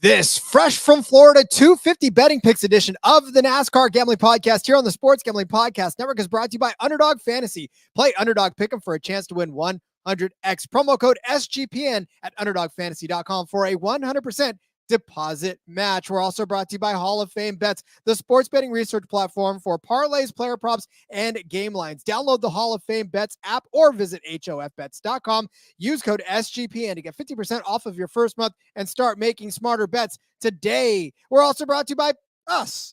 This fresh from Florida 250 betting picks edition of the NASCAR Gambling Podcast here on the Sports Gambling Podcast Network is brought to you by Underdog Fantasy. Play Underdog Pick'em for a chance to win 100x. Promo code SGPN at UnderdogFantasy.com for a 100% deposit match. We're also brought to you by Hall of Fame Bets, the sports betting research platform for parlays, player props, and game lines. Download the Hall of Fame Bets app or visit HOFBets.com. Use code SGPN to get 50% off of your first month and start making smarter bets today. We're also brought to you by us.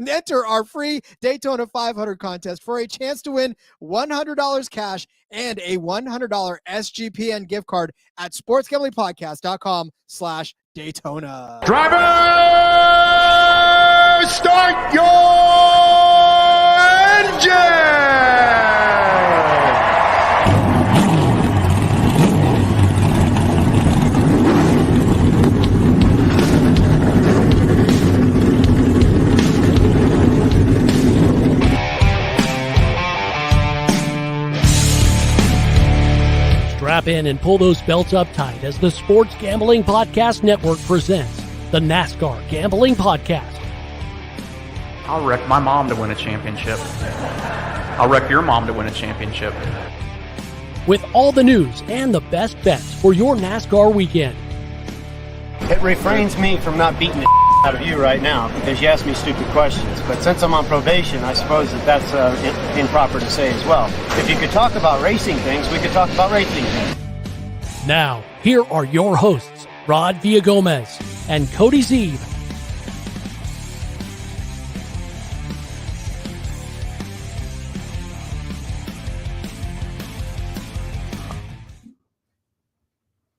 Enter our free Daytona 500 contest for a chance to win $100 cash and a $100 SGPN gift card at sportsgamblingpodcast.com/Daytona. Driver, start your engine! Strap in and pull those belts up tight as the Sports Gambling Podcast Network presents the NASCAR Gambling Podcast. I'll wreck my mom to win a championship. I'll wreck your mom to win a championship. With all the news and the best bets for your NASCAR weekend. It refrains me from not beating the out of you right now because you asked me stupid questions. But since I'm on probation, I suppose that's improper to say as well. If you could talk about racing things, we could talk about racing things. Now, here are your hosts, Rod Villagomez and Cody Zeeb.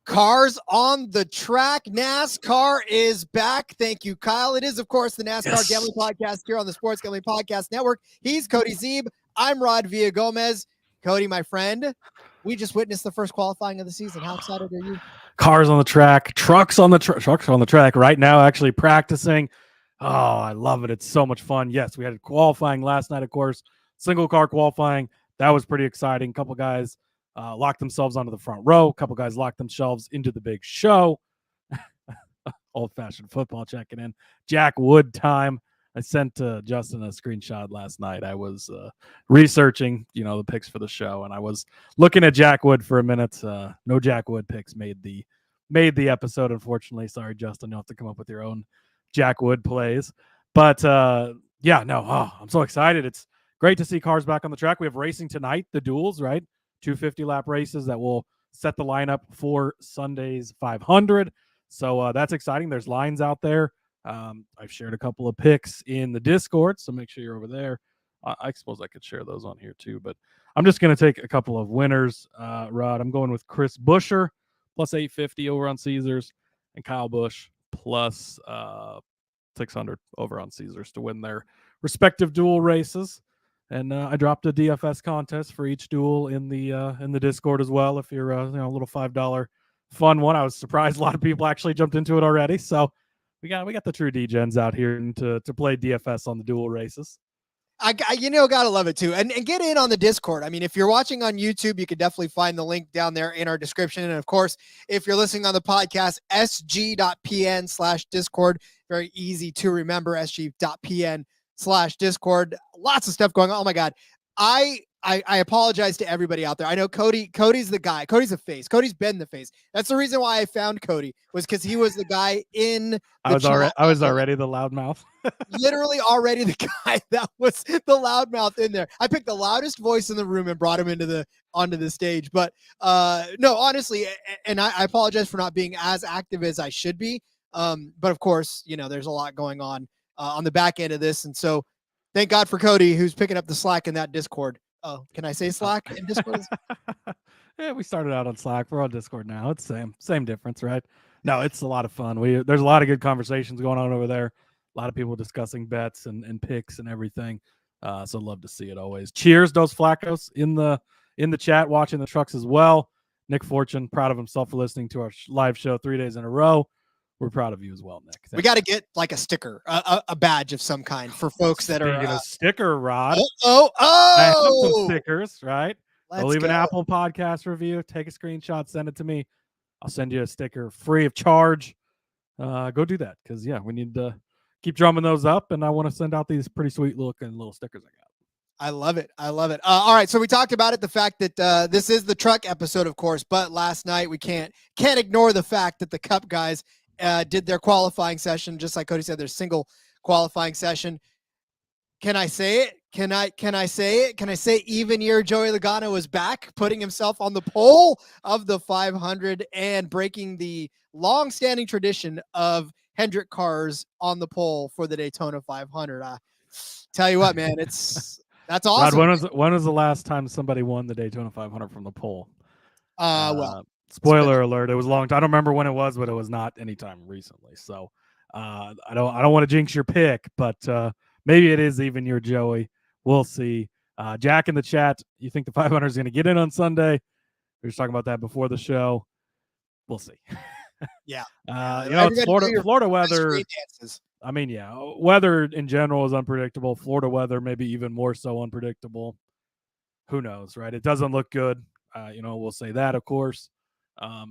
Cars on the track. NASCAR is back. Thank you, Kyle. It is, of course, the NASCAR Gambling Podcast here on the Sports Gambling Podcast Network. He's Cody Zeeb. I'm Rod Villagomez. Cody, my friend, we just witnessed the first qualifying of the season. How excited are you? Cars on the track, trucks on the track right now, actually practicing. Oh, I love it. It's so much fun. Yes, we had qualifying last night, of course, single car qualifying. That was pretty exciting. A couple guys locked themselves onto the front row. A couple guys locked themselves into the big show. Old-fashioned football checking in. Jack Wood time. I sent Justin a screenshot last night. I was researching, the picks for the show, and I was looking at Jack Wood for a minute. No Jack Wood picks made the episode, unfortunately. Sorry, Justin. You'll have to come up with your own Jack Wood plays. But, I'm so excited. It's great to see cars back on the track. We have racing tonight, the duels, right? 250-lap races that will set the lineup for Sunday's 500. So that's exciting. There's lines out there. I've shared a couple of picks in the Discord, so make sure you're over there. I suppose I could share those on here too, but I'm just going to take a couple of winners. Rod, I'm going with Chris Buescher, plus 850 over on Caesars, and Kyle Busch, plus 600 over on Caesars to win their respective dual races. And I dropped a DFS contest for each duel in the Discord as well. If you're a little $5 fun one, I was surprised a lot of people actually jumped into it already. So we got the true D-gens out here to play DFS on the dual races. Gotta love it too. And get in on the Discord. I mean, if you're watching on YouTube, you can definitely find the link down there in our description. And of course, if you're listening on the podcast, sg.pn/Discord, very easy to remember, sg.pn/Discord. Lots of stuff going on. Oh my God. I apologize to everybody out there. I know Cody's the guy. Cody's the face. Cody's been the face. That's the reason why I found Cody, was because he was the guy in the I was already the loudmouth. Literally already the guy that was the loudmouth in there. I picked the loudest voice in the room and brought him onto the stage. But no, honestly, and I apologize for not being as active as I should be. But of course, there's a lot going on the back end of this. And so thank God for Cody, who's picking up the slack in that Discord. Oh, can I say Slack in Discord? Yeah, we started out on Slack. We're on Discord now. It's same difference, right? No, it's a lot of fun. There's a lot of good conversations going on over there. A lot of people discussing bets and picks and everything. So love to see it always. Cheers, Dos Flacos in the chat, watching the trucks as well. Nick Fortune, proud of himself for listening to our live show 3 days in a row. We're proud of you as well, Nick. We got to get like a sticker, a badge of some kind for folks that are a sticker, Rod. I have some stickers, right? I'll leave an Apple Podcast review. Take a screenshot, send it to me. I'll send you a sticker free of charge. go do that. Because, yeah, we need to keep drumming those up. And I want to send out these pretty sweet looking little stickers I got. I love it. I love it. All right. So we talked about it, the fact that this is the truck episode, of course, but last night we can't ignore the fact that the Cup guys did their qualifying session, just like Cody said, their single qualifying session. Can I say it? Can I say it? Can I say even year Joey Logano was back, putting himself on the pole of the 500 and breaking the long-standing tradition of Hendrick cars on the pole for the Daytona 500. Tell you what, man, that's awesome. Rod, when was the last time somebody won the Daytona 500 from the pole? Well, spoiler alert, it was a long time. I don't remember when it was, but it was not anytime recently. So I don't want to jinx your pick, but maybe it is even your Joey. We'll see. Jack in the chat, you think the 500 is going to get in on Sunday? We were just talking about that before the show. We'll see. Yeah. It's Florida weather. I mean, yeah, weather in general is unpredictable. Florida weather maybe even more so unpredictable. Who knows, right? It doesn't look good. We'll say that, of course.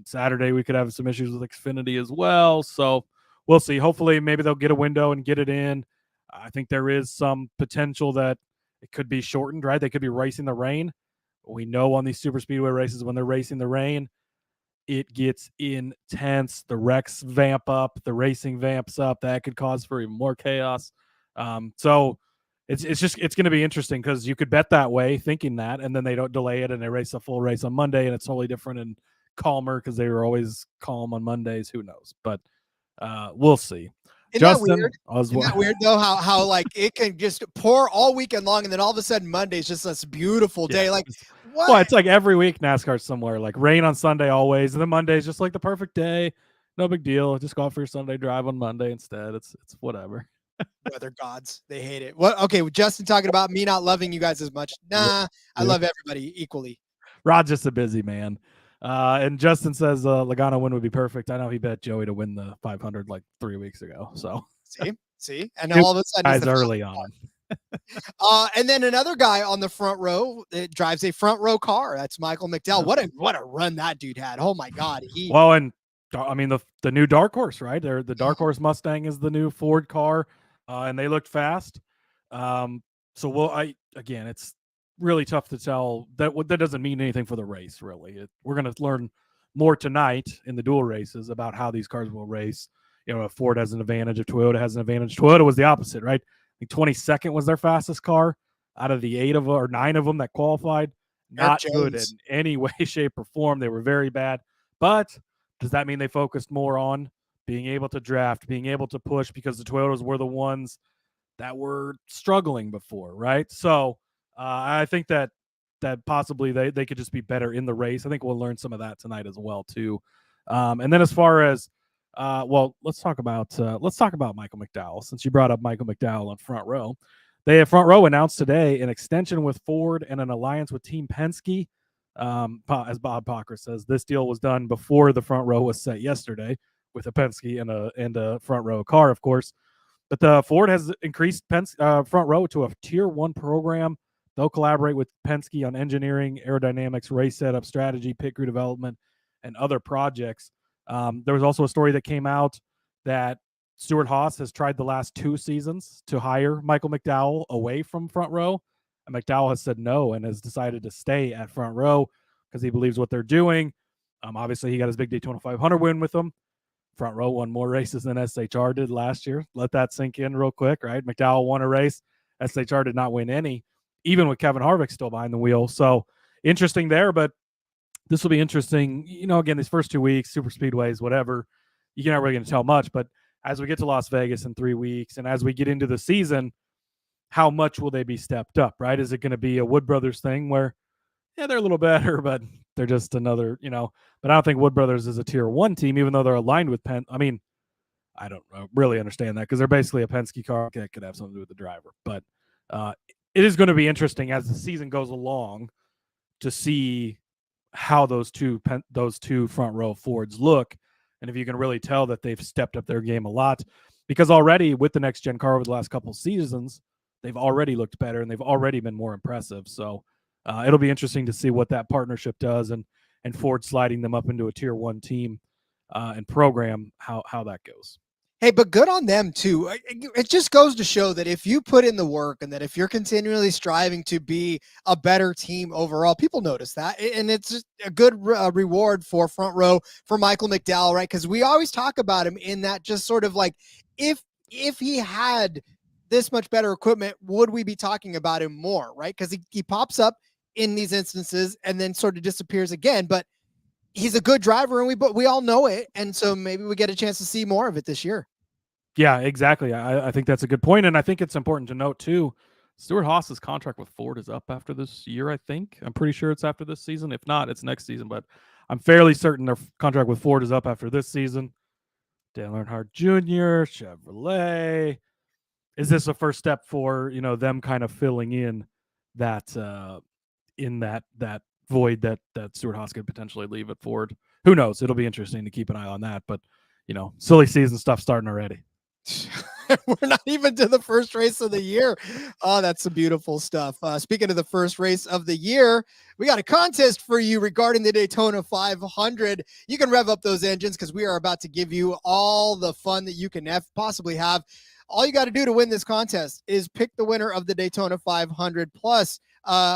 Saturday we could have some issues with Xfinity as well. So we'll see. Hopefully maybe they'll get a window and get it in. I think there is some potential that it could be shortened, right? They could be racing the rain. We know on these super speedway races, when they're racing the rain, it gets intense. The wrecks vamp up, the racing vamps up. That could cause for even more chaos. So it's going to be interesting because you could bet that way, thinking that, and then they don't delay it and they race a full race on Monday, and it's totally different and calmer because they were always calm on Mondays. Who knows? But we'll see. Isn't Justin, that weird? Isn't that weird though? How like it can just pour all weekend long, and then all of a sudden Monday's just this beautiful day. Like, what? Well, it's like every week NASCAR's somewhere. Like rain on Sunday always, and then Monday's just like the perfect day. No big deal. Just go out for your Sunday drive on Monday instead. It's whatever. Weather gods, they hate it. What? Okay, with Justin talking about me not loving you guys as much. Nah, I love everybody equally. Rod's just a busy man. And Justin says Logano win would be perfect. I know he bet Joey to win the 500 like 3 weeks ago. So see, and all of a sudden he's early on. And then another guy on the front row that drives a front row car. That's Michael McDowell. What a run that dude had. Oh my God. And I mean the new dark horse, right? The dark horse Mustang is the new Ford car, and they looked fast. It's really tough to tell. That doesn't mean anything for the race, really. We're going to learn more tonight in the dual races about how these cars will race. If Ford has an advantage, if Toyota has an advantage. Toyota was the opposite, right? I think 22nd was their fastest car out of the 8 of them or 9 of them that qualified. Not good in any way, shape, or form. They were very bad. But does that mean they focused more on being able to draft, being able to push, because the Toyotas were the ones that were struggling before, right? So I think that possibly they could just be better in the race. I think we'll learn some of that tonight as well too. And then as far as let's talk about Michael McDowell, since you brought up Michael McDowell on Front Row. Front Row announced today an extension with Ford and an alliance with Team Penske. As Bob Pocker says, this deal was done before the Front Row was set yesterday with a Penske and a Front Row car, of course. But the Ford has increased Front Row to a Tier 1 program. They'll collaborate with Penske on engineering, aerodynamics, race setup, strategy, pit crew development, and other projects. There was also a story that came out that Stuart Haas has tried the last 2 seasons to hire Michael McDowell away from Front Row. And McDowell has said no and has decided to stay at Front Row because he believes what they're doing. Obviously, he got his big Daytona 500 win with them. Front Row won more races than SHR did last year. Let that sink in real quick, right? McDowell won a race. SHR did not win any, even with Kevin Harvick still behind the wheel. So interesting there, but this will be interesting. Again, these first 2 weeks, super speedways, whatever, you're not really going to tell much. But as we get to Las Vegas in 3 weeks and as we get into the season, how much will they be stepped up, right? Is it going to be a Wood Brothers thing where, yeah, they're a little better, but they're just another, but I don't think Wood Brothers is a Tier 1 team, even though they're aligned with Penn. I mean, I don't really understand that because they're basically a Penske car. It could have something to do with the driver, but it is going to be interesting as the season goes along to see how those two Front Row Fords look, and if you can really tell that they've stepped up their game a lot, because already with the next gen car over the last couple seasons, they've already looked better and they've already been more impressive. So it'll be interesting to see what that partnership does and Ford sliding them up into a Tier 1 team and program, how that goes. Hey, but good on them too. It just goes to show that if you put in the work and that if you're continually striving to be a better team overall, people notice that. And it's just a good reward for front row for Michael McDowell, right? Because we always talk about him in that just sort of like, if he had this much better equipment, would we be talking about him more, right? Because he pops up in these instances and then sort of disappears again. But he's a good driver, and we all know it. And so maybe we get a chance to see more of it this year. Yeah, exactly. I think that's a good point. And I think it's important to note, too, Stewart Haas's contract with Ford is up after this year, I think. I'm pretty sure it's after this season. If not, it's next season. But I'm fairly certain their contract with Ford is up after this season. Dale Earnhardt Jr., Chevrolet. Is this a first step for, them kind of filling in that that void that Stewart Haas could potentially leave at Ford? Who knows? It'll be interesting to keep an eye on that. But, silly season stuff starting already. We're not even to the first race of the year. Oh, that's some beautiful stuff. Speaking of the first race of the year, we got a contest for you regarding the Daytona 500. You can rev up those engines because we are about to give you all the fun that you can possibly have. All you got to do to win this contest is pick the winner of the Daytona 500. Plus,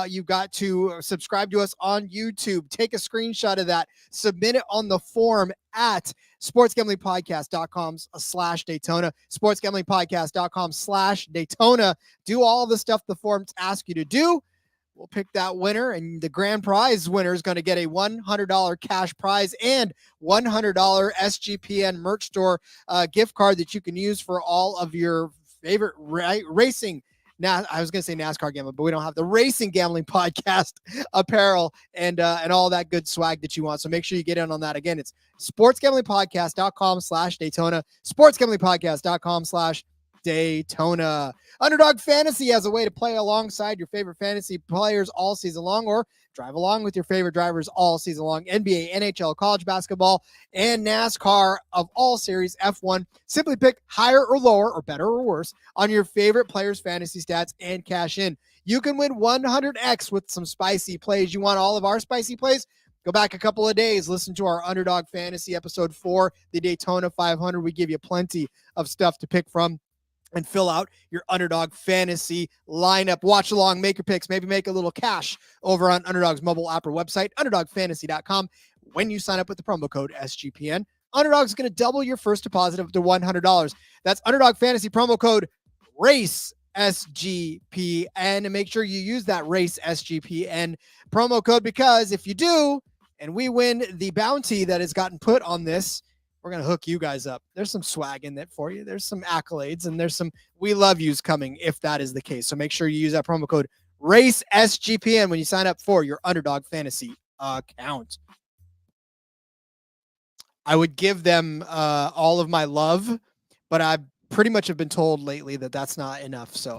you've got to subscribe to us on YouTube. Take a screenshot of that. Submit it on the form at sportsgamblingpodcast.com/Daytona. sportsgamblingpodcast.com/Daytona. Do all the stuff the forms ask you to do. We'll pick that winner, and the grand prize winner is going to get a $100 cash prize and $100 SGPN merch store gift card that you can use for all of your favorite racing. Now, I was going to say NASCAR gambling, but we don't have the Racing Gambling Podcast apparel and all that good swag that you want. So make sure you get in on that. Again, it's sportsgamblingpodcast.com/Daytona, sportsgamblingpodcast.com/Daytona. Underdog Fantasy has a way to play alongside your favorite fantasy players all season long, or drive along with your favorite drivers all season long. NBA, NHL, college basketball, and NASCAR of all series, F1. Simply pick higher or lower, or better or worse, on your favorite players' fantasy stats and cash in. You can win 100x with some spicy plays. You want all of our spicy plays? Go back a couple of days, listen to our Underdog Fantasy episode 4, the Daytona 500. We give you plenty of stuff to pick from and fill out your Underdog Fantasy lineup. Watch along, make your picks, maybe make a little cash over on Underdog's mobile app or website, underdogfantasy.com. When you sign up with the promo code SGPN, Underdog is going to double your first deposit up to $100. That's Underdog Fantasy promo code RACE SGPN, and make sure you use that RACE SGPN promo code, because if you do, and we win the bounty that has gotten put on this, we're going to hook you guys up. There's some swag in that for you. There's some accolades, and there's some we love yous coming if that is the case. So make sure you use that promo code RACE SGPN when you sign up for your Underdog Fantasy account. I would give them all of my love, but I pretty much have been told lately that that's not enough. So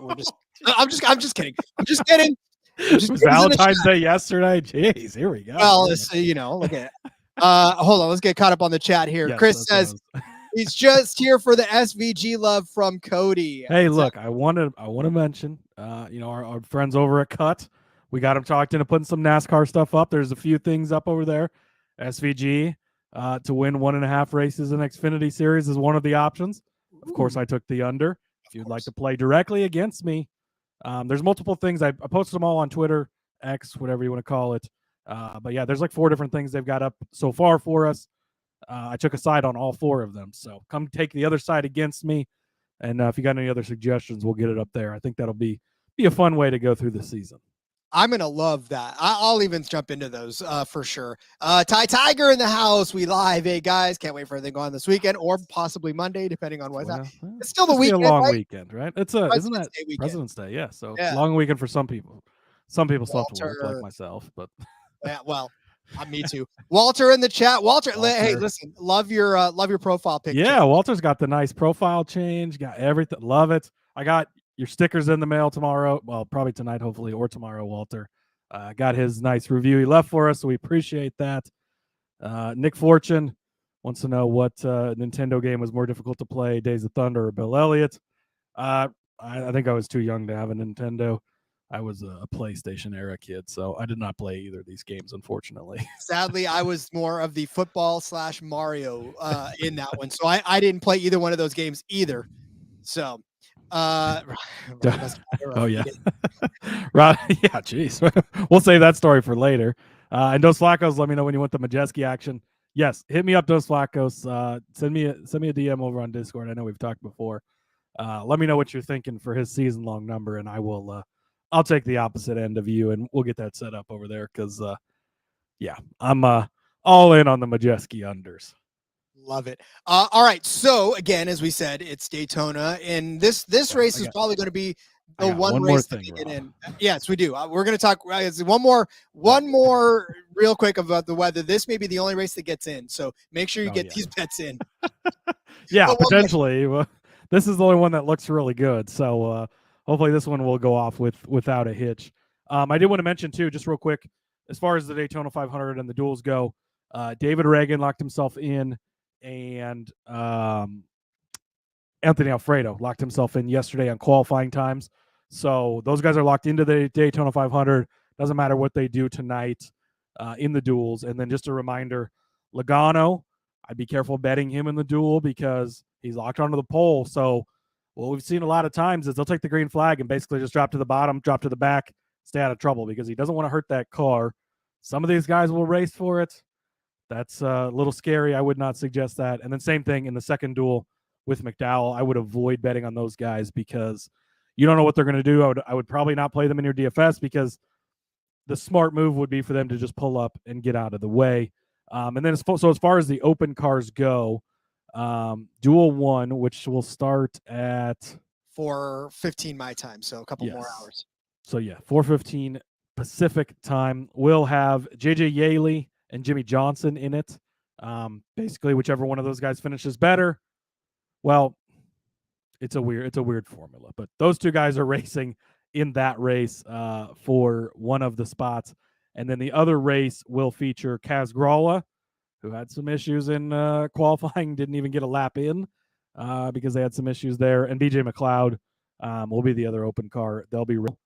we're just I'm just kidding. I'm just kidding. Valentine's Day yesterday. Jeez, here we go. Well, look at it. Hold on, let's get caught up on the chat here. Yes, Chris says he's just here for the SVG love from Cody. Hey, look, I want to mention, our friends over at Cut. We got them talked into putting some NASCAR stuff up. There's a few things up over there. SVG to win 1.5 races in Xfinity Series is one of the options. Of course, I took the under. If you'd like to play directly against me, there's multiple things. I posted them all on Twitter, X, whatever you want to call it. But yeah, there's like 4 different things they've got up so far for us. I took a side on all 4 of them. So come take the other side against me. And if you got any other suggestions, we'll get it up there. I think that'll be a fun way to go through the season. I'm going to love that. I'll even jump into those for sure. Ty Tiger in the house. We live. Hey, guys. Can't wait for everything going on this weekend or possibly Monday, depending on what's happening. It's still the weekend, a long right? weekend, right? Isn't that President's Day? Yeah. So long weekend for some people. Some people still have to work, like myself. But yeah, well, me too. Walter in the chat. Walter, hey, listen, love your profile picture. Yeah, Walter's got the nice profile change. Got everything. Love it. I got your stickers in the mail tomorrow. Well, probably tonight, hopefully, or tomorrow, Walter. Got his nice review he left for us, so we appreciate that. Nick Fortune wants to know what Nintendo game was more difficult to play, Days of Thunder or Bill Elliott. I think I was too young to have a Nintendo. I was a PlayStation era kid, so I did not play either of these games, unfortunately. Sadly, I was more of the football/Mario in that one, so I didn't play either one of those games either. So, Oh yeah, right. Yeah, geez. We'll save that story for later. And Dos Flacos, let me know when you want the Majeski action. Yes, hit me up, Dos Flacos. Send me a DM over on Discord. I know we've talked before. Let me know what you're thinking for his season-long number, and I will. I'll take the opposite end of you, and we'll get that set up over there. Because, yeah, I'm all in on the Majeski unders. Love it. All right. So again, as we said, it's Daytona, and this race is probably going to be the one race that we get in. Yes, we do. We're going to talk one more real quick about the weather. This may be the only race that gets in, so make sure you get these bets in. Yeah, potentially. This is the only one that looks really good. So hopefully this one will go off without a hitch. I did want to mention too, just real quick, as far as the Daytona 500 and the duels go, David Reagan locked himself in, and Anthony Alfredo locked himself in yesterday on qualifying times. So those guys are locked into the Daytona 500. Doesn't matter what they do tonight in the duels. And then just a reminder, Logano, I'd be careful betting him in the duel because he's locked onto the pole. So what we've seen a lot of times is they'll take the green flag and basically just drop to the bottom, drop to the back, stay out of trouble because he doesn't want to hurt that car. Some of these guys will race for it. That's a little scary. I would not suggest that. And then same thing in the second duel with McDowell. I would avoid betting on those guys because you don't know what they're going to do. I would probably not play them in your DFS because the smart move would be for them to just pull up and get out of the way. And then as far as the open cars go, duel 1, which will start at 4:15 my time, so a couple more hours. So yeah, 4:15 Pacific time. We'll have JJ Yaley and Jimmy Johnson in it. Basically, whichever one of those guys finishes better. Well, it's a weird formula, but those two guys are racing in that race for one of the spots, and then the other race will feature Kaz Gralla, who had some issues in qualifying, didn't even get a lap in because they had some issues there, and BJ McLeod will be the other open car. They'll be real.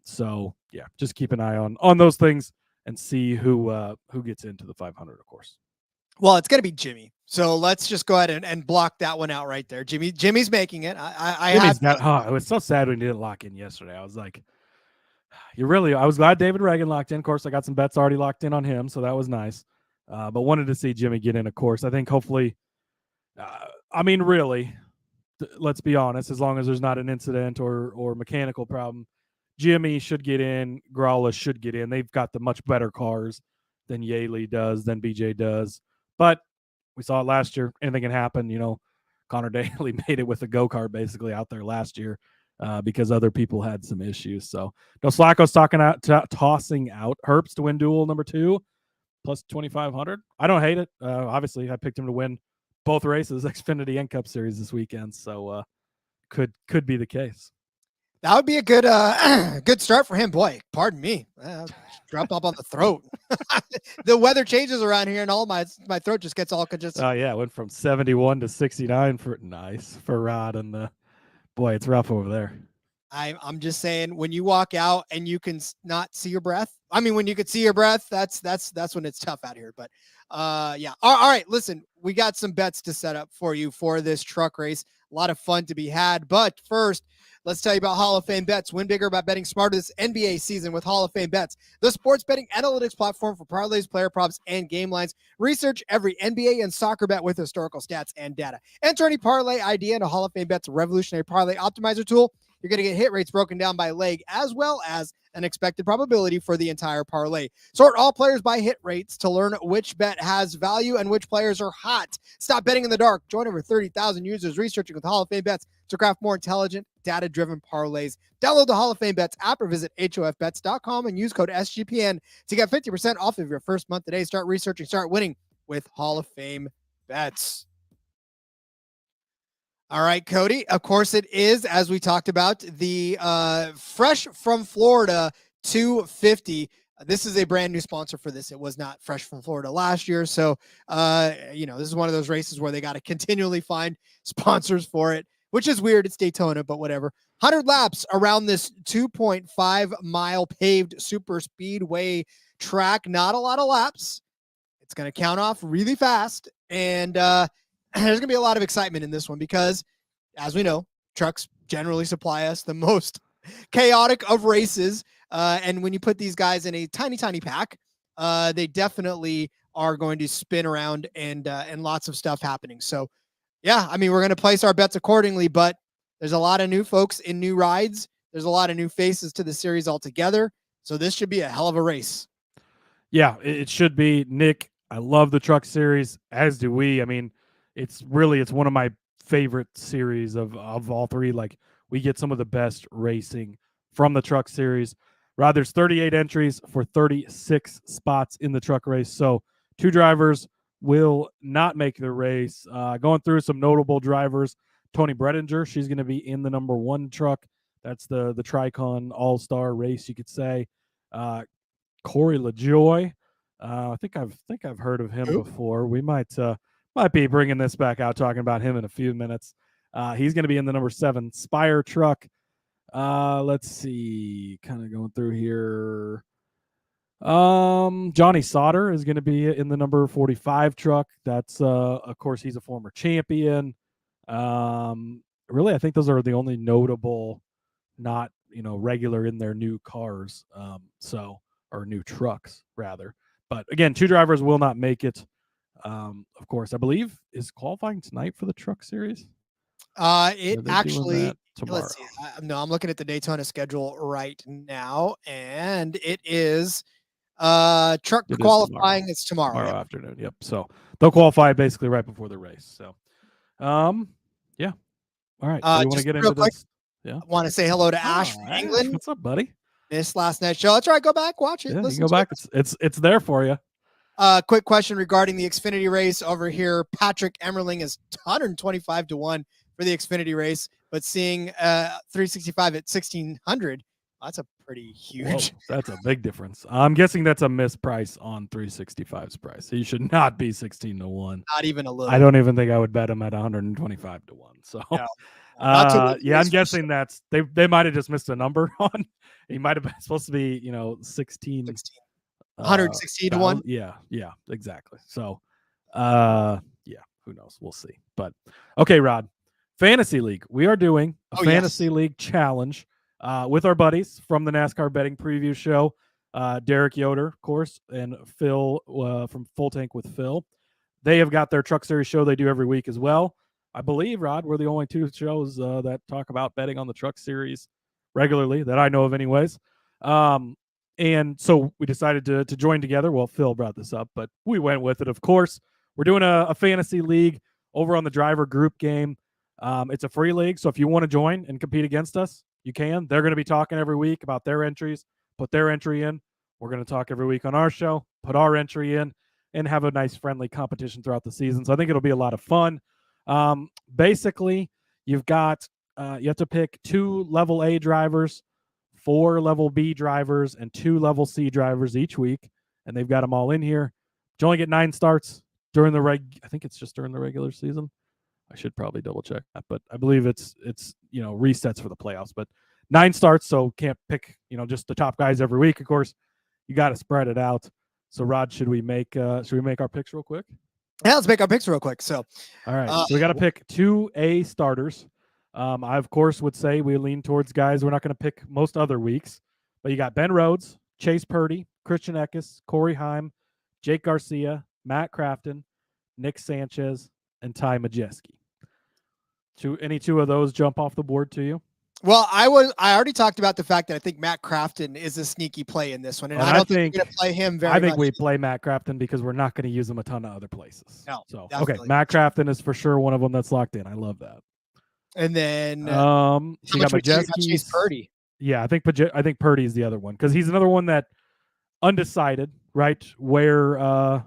So yeah, just keep an eye on those things and see who gets into the 500, of course. Well, it's going to be Jimmy. So let's just go ahead and block that one out right there. Jimmy's making it. It was so sad when he didn't lock in yesterday. I was like, I was glad David Reagan locked in. Of course, I got some bets already locked in on him, so that was nice. But wanted to see Jimmy get in, of course. I think hopefully, really, let's be honest, as long as there's not an incident or mechanical problem, Jimmy should get in. Gralla should get in. They've got the much better cars than Yaley does, than BJ does. But we saw it last year. Anything can happen. Connor Daly made it with a go-kart basically out there last year because other people had some issues. So Dos Flacco's tossing out Herbst to win duel number 2 plus 2,500. I don't hate it. Obviously, I picked him to win both races, Xfinity and Cup Series this weekend. So could be the case. That would be a good good start for him. Boy, pardon me. Dropped up on the throat. The weather changes around here and all my throat just gets all congested. Oh yeah, it went from 71 to 69 for Rod, and boy, it's rough over there. I'm just saying, when you walk out and you can not see your breath. I mean, when you could see your breath, that's when it's tough out here. But yeah. All right, listen, we got some bets to set up for you for this truck race. A lot of fun to be had. But first, let's tell you about Hall of Fame Bets. Win bigger by betting smarter this NBA season with Hall of Fame Bets, the sports betting analytics platform for parlays, player props, and game lines. Research every NBA and soccer bet with historical stats and data. Enter any parlay idea into Hall of Fame Bets revolutionary parlay optimizer tool. You're going to get hit rates broken down by leg as well as an expected probability for the entire parlay. Sort all players by hit rates to learn which bet has value and which players are hot. Stop betting in the dark. Join over 30,000 users researching with Hall of Fame Bets to craft more intelligent, data-driven parlays. Download the Hall of Fame Bets app or visit hofbets.com and use code SGPN to get 50% off of your first month today. Start researching, start winning with Hall of Fame Bets. All right, Cody. Of course, it is, as we talked about, the Fresh from Florida 250. This is a brand new sponsor for this. It was not Fresh from Florida last year. So, this is one of those races where they got to continually find sponsors for it, which is weird. It's Daytona, but whatever. 100 laps around this 2.5 mile paved super speedway track. Not a lot of laps. It's going to count off really fast. And there's going to be a lot of excitement in this one because, as we know, trucks generally supply us the most chaotic of races. And when you put these guys in a tiny, tiny pack, they definitely are going to spin around and lots of stuff happening. So, yeah, I mean, we're going to place our bets accordingly, but there's a lot of new folks in new rides. There's a lot of new faces to the series altogether. So this should be a hell of a race. Yeah, it should be. Nick, I love the Truck Series, as do we. I mean, it's one of my favorite series of all three. Like, we get some of the best racing from the Truck Series. Rod, there's 38 entries for 36 spots in the truck race. So 2 drivers will not make the race. Going through some notable drivers, Tony Brettinger, she's going to be in the number 1 truck. That's the Tricon All-Star race, you could say. Corey LaJoy, I think I've heard of him before. We might be bringing this back out, talking about him in a few minutes. He's going to be in the number 7 Spire truck. Let's see, kind of going through here. Johnny Sauter is going to be in the number 45 truck. That's of course he's a former champion. Really, I think those are the only notable, not regular in their new cars. Or new trucks rather. But again, 2 drivers will not make it. Of course, I believe is qualifying tonight for the Truck Series. It actually, let's see. No, I'm looking at the Daytona schedule right now, and it is truck qualifying. It's tomorrow afternoon. Yep. So they'll qualify basically right before the race. So, yeah. All right. So you want to get into this? Yeah. I want to say hello to Ash from England. What's up, buddy? Missed last night's show. That's right. Go back, watch it. Yeah, you go back. It's there for you. Quick question regarding the Xfinity race over here. Patrick Emmerling is 125 to 1 for the Xfinity race, but seeing 365 at 1600, that's a pretty huge. Whoa, that's a big difference. I'm guessing that's a misprice on 365's price. He should not be 16 to 1. Not even a little. I don't even think I would bet him at 125 to 1. So, no. Yeah, I'm guessing that's they might have just missed a number on. He might have been supposed to be 16. 116 to 1. Yeah, exactly. So, yeah, who knows? We'll see. But okay, Rod, Fantasy League. We are doing a Fantasy League challenge with our buddies from the NASCAR Betting Preview Show, Derek Yoder, of course, and Phil from Full Tank with Phil. They have got their Truck Series show they do every week as well. I believe, Rod, we're the only 2 shows that talk about betting on the Truck Series regularly that I know of anyways. And so we decided to join together. Well, Phil brought this up, but we went with it, of course. We're doing a fantasy league over on the driver group game. It's a free league, so if you want to join and compete against us, you can. They're going to be talking every week about their entries, put their entry in. We're going to talk every week on our show, put our entry in, and have a nice friendly competition throughout the season. So I think it'll be a lot of fun. Basically, you've got you have to pick 2 level A drivers, 4 level B drivers, and 2 level C drivers each week, and they've got them all in here. You only get 9 starts during the I think it's just during the regular season. I should probably double check that, but I believe it's resets for the playoffs. But 9 starts, so can't pick just the top guys every week. Of course, you got to spread it out. So Rod, should we make our picks real quick? Yeah, let's make our picks real quick. So, all right, so we got to pick 2 A starters. I, of course, would say we lean towards guys we're not going to pick most other weeks. But you got Ben Rhodes, Chase Purdy, Christian Eckes, Corey Heim, Jake Garcia, Matt Crafton, Nick Sanchez, and Ty Majeski. Any 2 of those jump off the board to you? Well, I already talked about the fact that I think Matt Crafton is a sneaky play in this one, and I don't think we're going to play him very much. I think we play Matt Crafton because we're not going to use him a ton of other places. No, so definitely. Okay, Matt Crafton is for sure one of them that's locked in. I love that. And then so you got Chase Purdy. Yeah, I think Purdy is the other one because he's another one that undecided, right? Where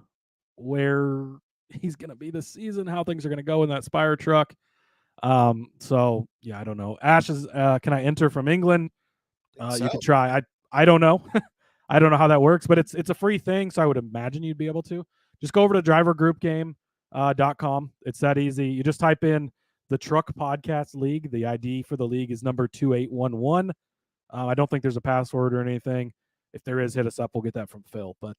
he's going to be this season, how things are going to go in that Spire truck. So yeah, I don't know. Ash is, can I enter from England? You could try. I don't know. I don't know how that works, but it's a free thing. So I would imagine you'd be able to just go over to drivergroupgame.com. It's that easy. You just type in the Truck Podcast League. The ID for the league is number 2811. I don't think there's a password or anything. If there is, hit us up. We'll get that from Phil. But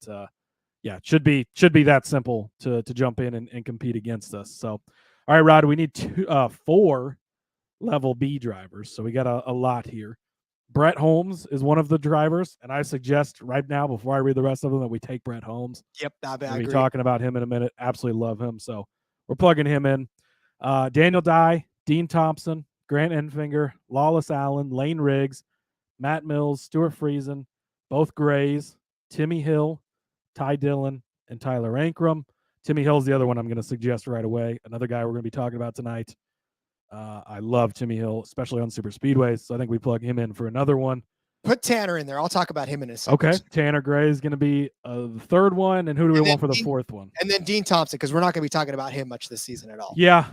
yeah, it should be that simple to jump in and compete against us. So, all right, Rod, we need 4 level B drivers. So we got a lot here. Brett Holmes is one of the drivers, and I suggest right now, before I read the rest of them, that we take Brett Holmes. Yep, I We'll agree. be talking about him in a minute. Absolutely love him. So we're plugging him in. Daniel Dye, Dean Thompson, Grant Enfinger, Lawless Allen, Lane Riggs, Matt Mills, Stuart Friesen, both Grays, Timmy Hill, Ty Dillon, and Tyler Ankrum. Timmy Hill's the other one I'm going to suggest right away. Another guy we're going to be talking about tonight. I love Timmy Hill, especially on super speedways. So I think we plug him in for another one. Put Tanner in there. I'll talk about him in a second. Okay. Tanner Gray is going to be the third one. And who do we want for the fourth one? And then Dean Thompson, because we're not going to be talking about him much this season at all. Yeah.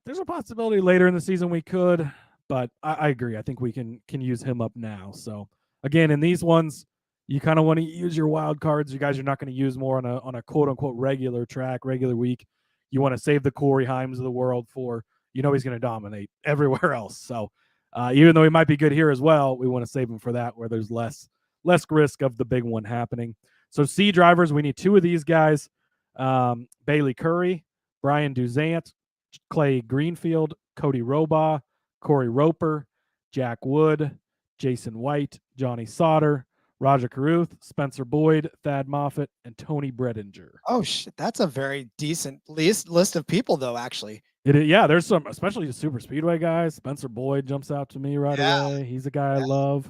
There's a possibility later in the season we could, but I agree. I think we can use him up now. So again, in these ones, you kind of want to use your wild cards. You guys are not going to use more on a quote unquote regular track, regular week. You want to save the Corey Heims of the world for, he's going to dominate everywhere else. So even though he might be good here as well, we want to save him for that where there's less risk of the big one happening. So C drivers, we need 2 of these guys. Bailey Curry, Brian Duzant, Clay Greenfield, Cody Robaugh, Corey Roper, Jack Wood, Jason White, Johnny Sauter, Roger Caruth, Spencer Boyd, Thad Moffitt, and Tony Bredinger. Oh, shit. That's a very decent list of people, though, actually. Yeah, there's some, especially the super speedway guys. Spencer Boyd jumps out to me right away. He's a guy I love.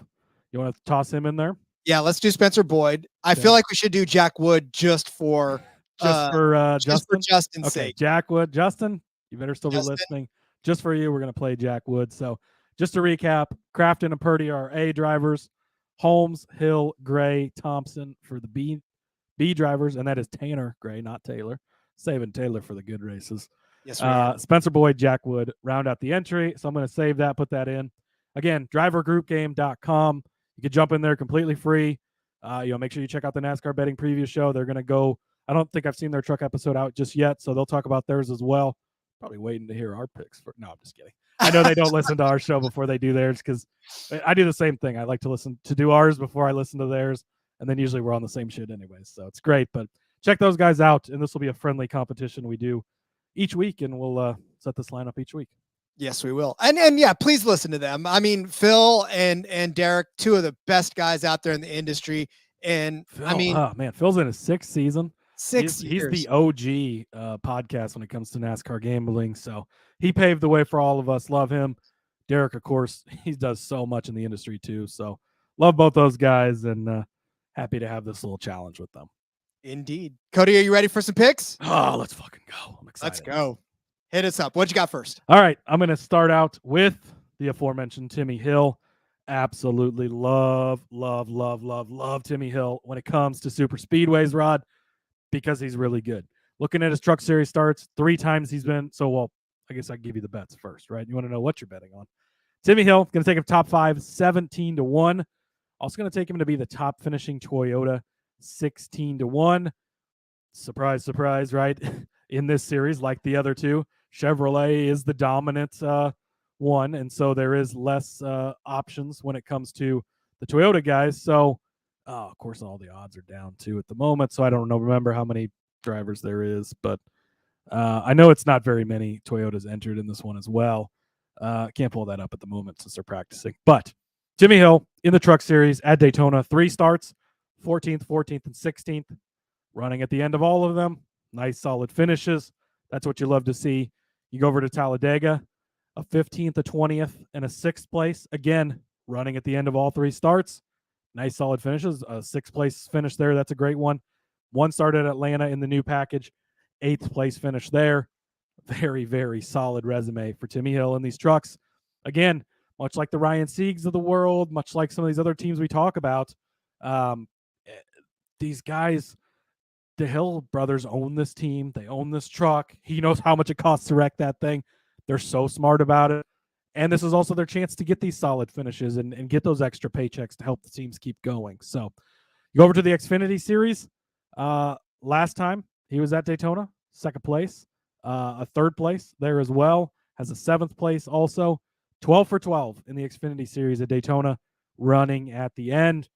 You want to toss him in there? Yeah, let's do Spencer Boyd. I feel like we should do Jack Wood just for Justin's sake. Jack Wood. Justin, you better still be listening. Just for you, we're going to play Jack Wood. So just to recap, Crafton and Purdy are A drivers. Holmes, Hill, Gray, Thompson for the B drivers, and that is Tanner Gray, not Taylor. Saving Taylor for the good races. Yes, Spencer Boyd, Jack Wood round out the entry. So I'm going to save that, put that in. Again, drivergroupgame.com. You can jump in there completely free. Make sure you check out the NASCAR betting preview show. They're going to go. I don't think I've seen their truck episode out just yet, so they'll talk about theirs as well. Probably waiting to hear our picks. No, I'm just kidding. I know they don't listen to our show before they do theirs because I do the same thing. I like to do ours before I listen to theirs, and then usually we're on the same shit anyways. So it's great. But check those guys out, and this will be a friendly competition we do each week, and we'll set this lineup each week. Yes, we will. And yeah, please listen to them. I mean, Phil and Derek, 2 of the best guys out there in the industry. And Phil, I mean, oh man, Phil's in his 6th season. 6 years. He's the OG podcast when it comes to NASCAR gambling. So he paved the way for all of us. Love him. Derek, of course, he does so much in the industry too. So love both those guys, and happy to have this little challenge with them. Indeed. Cody, are you ready for some picks? Oh, let's fucking go. I'm excited. Let's go. Hit us up. What you got first? All right. I'm going to start out with the aforementioned Timmy Hill. Absolutely love Timmy Hill when it comes to super speedways, Rod, because he's really good. Looking at his Truck Series starts, 3 times he's been. So, well, I guess I give you the bets first, right? You want to know what you're betting on. Timmy Hill, going to take him top 5, 17-1. Also going to take him to be the top finishing Toyota, 16-1. Surprise, surprise, right? In this series, like the other 2, Chevrolet is the dominant one, and so there is less options when it comes to the Toyota guys. So, of course, all the odds are down too at the moment. So I don't remember how many drivers there is, but I know it's not very many Toyotas entered in this one as well. Can't pull that up at the moment since they're practicing. But Timmy Hill in the Truck Series at Daytona, 3 starts, 14th, 14th, and 16th, running at the end of all of them. Nice, solid finishes. That's what you love to see. You go over to Talladega, a 15th, a 20th, and a 6th place. Again, running at the end of all 3 starts. Nice, solid finishes. A 6th place finish there. That's a great one. 1 start at Atlanta in the new package. 8th place finish there. Very, very solid resume for Timmy Hill in these trucks. Again, much like the Ryan Siegs of the world, much like some of these other teams we talk about, these guys, the Hill brothers own this team. They own this truck. He knows how much it costs to wreck that thing. They're so smart about it. And this is also their chance to get these solid finishes and get those extra paychecks to help the teams keep going. So you go over to the Xfinity Series. Last time he was at Daytona, 2nd place, a 3rd place there as well. has a 7th place also. 12 for 12 in the Xfinity Series at Daytona, running at the end.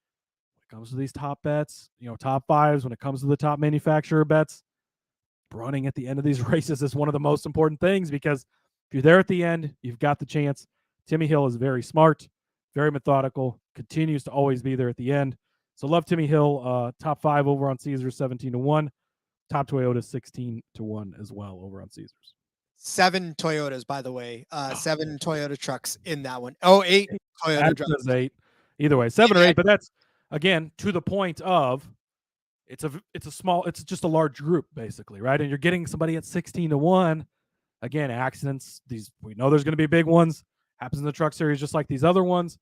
When it comes to these top bets, top fives, when it comes to the top manufacturer bets, running at the end of these races is one of the most important things, because if you're there at the end, you've got the chance. Timmy Hill is very smart, very methodical, continues to always be there at the end. So love Timmy Hill, top 5 over on Caesars, 17-1. Top Toyota, 16-1 as well over on Caesars. 7 Toyotas, by the way. 7 Toyota trucks in that one. Oh, 8 Toyota drivers. 8. Either way, 7 or 8. But that's, again, to the point of it's just a large group, basically, right? And you're getting somebody at 16-1. Again, accidents. We know there's going to be big ones. Happens in the truck series, just like these other ones.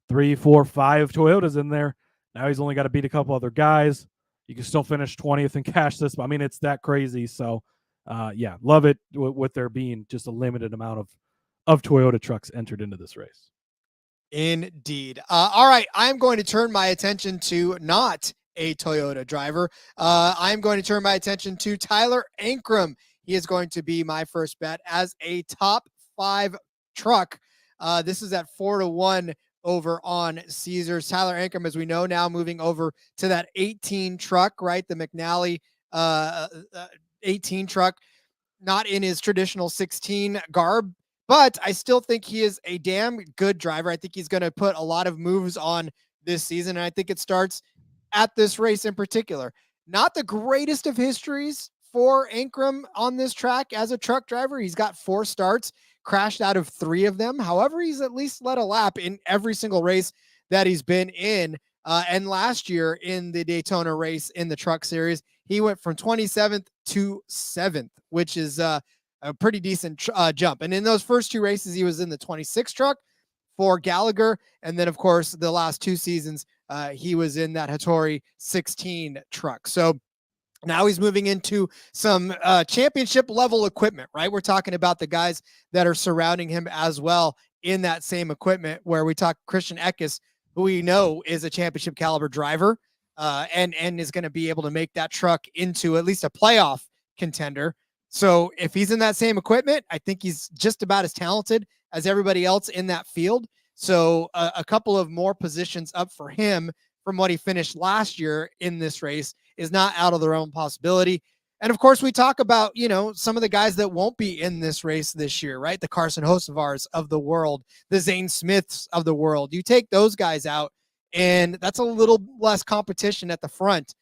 3, 4, 5 Toyotas in there. Now he's only got to beat a couple other guys. You can still finish 20th and cash this. I mean, it's that crazy. So, yeah, love it with there being just a limited amount of Toyota trucks entered into this race. Indeed. All right, I'm going to turn my attention to not a Toyota driver. I'm going to turn my attention to Tyler Ankrum. He is going to be my first bet as a top 5 truck. This is at 4-1 over on Caesars. Tyler Ankrum, as we know now, moving over to that 18 truck, right? The McNally 18 truck, not in his traditional 16 garb, but I still think he is a damn good driver. I think he's going to put a lot of moves on this season, and I think it starts at this race in particular. Not the greatest of histories for Ankrum on this track as a truck driver. He's got 4 starts, crashed out of 3 of them. However, he's at least led a lap in every single race that he's been in. And last year in the Daytona race in the truck series, he went from 27th to 7th, which is a pretty decent jump. And in those first 2 races, he was in the 26 truck for Gallagher. And then, of course, the last 2 seasons, he was in that Hattori 16 truck. So now he's moving into some championship level equipment, right? We're talking about the guys that are surrounding him as well in that same equipment, where we talk Christian Eckes, who we know is a championship caliber driver, and is going to be able to make that truck into at least a playoff contender. So if he's in that same equipment, I think he's just about as talented as everybody else in that field. So a couple of more positions up for him from what he finished last year in this race is not out of the realm possibility. And of course, we talk about, some of the guys that won't be in this race this year, right? The Carson Hosevars of the world, the Zane Smiths of the world. You take those guys out, and that's a little less competition at the front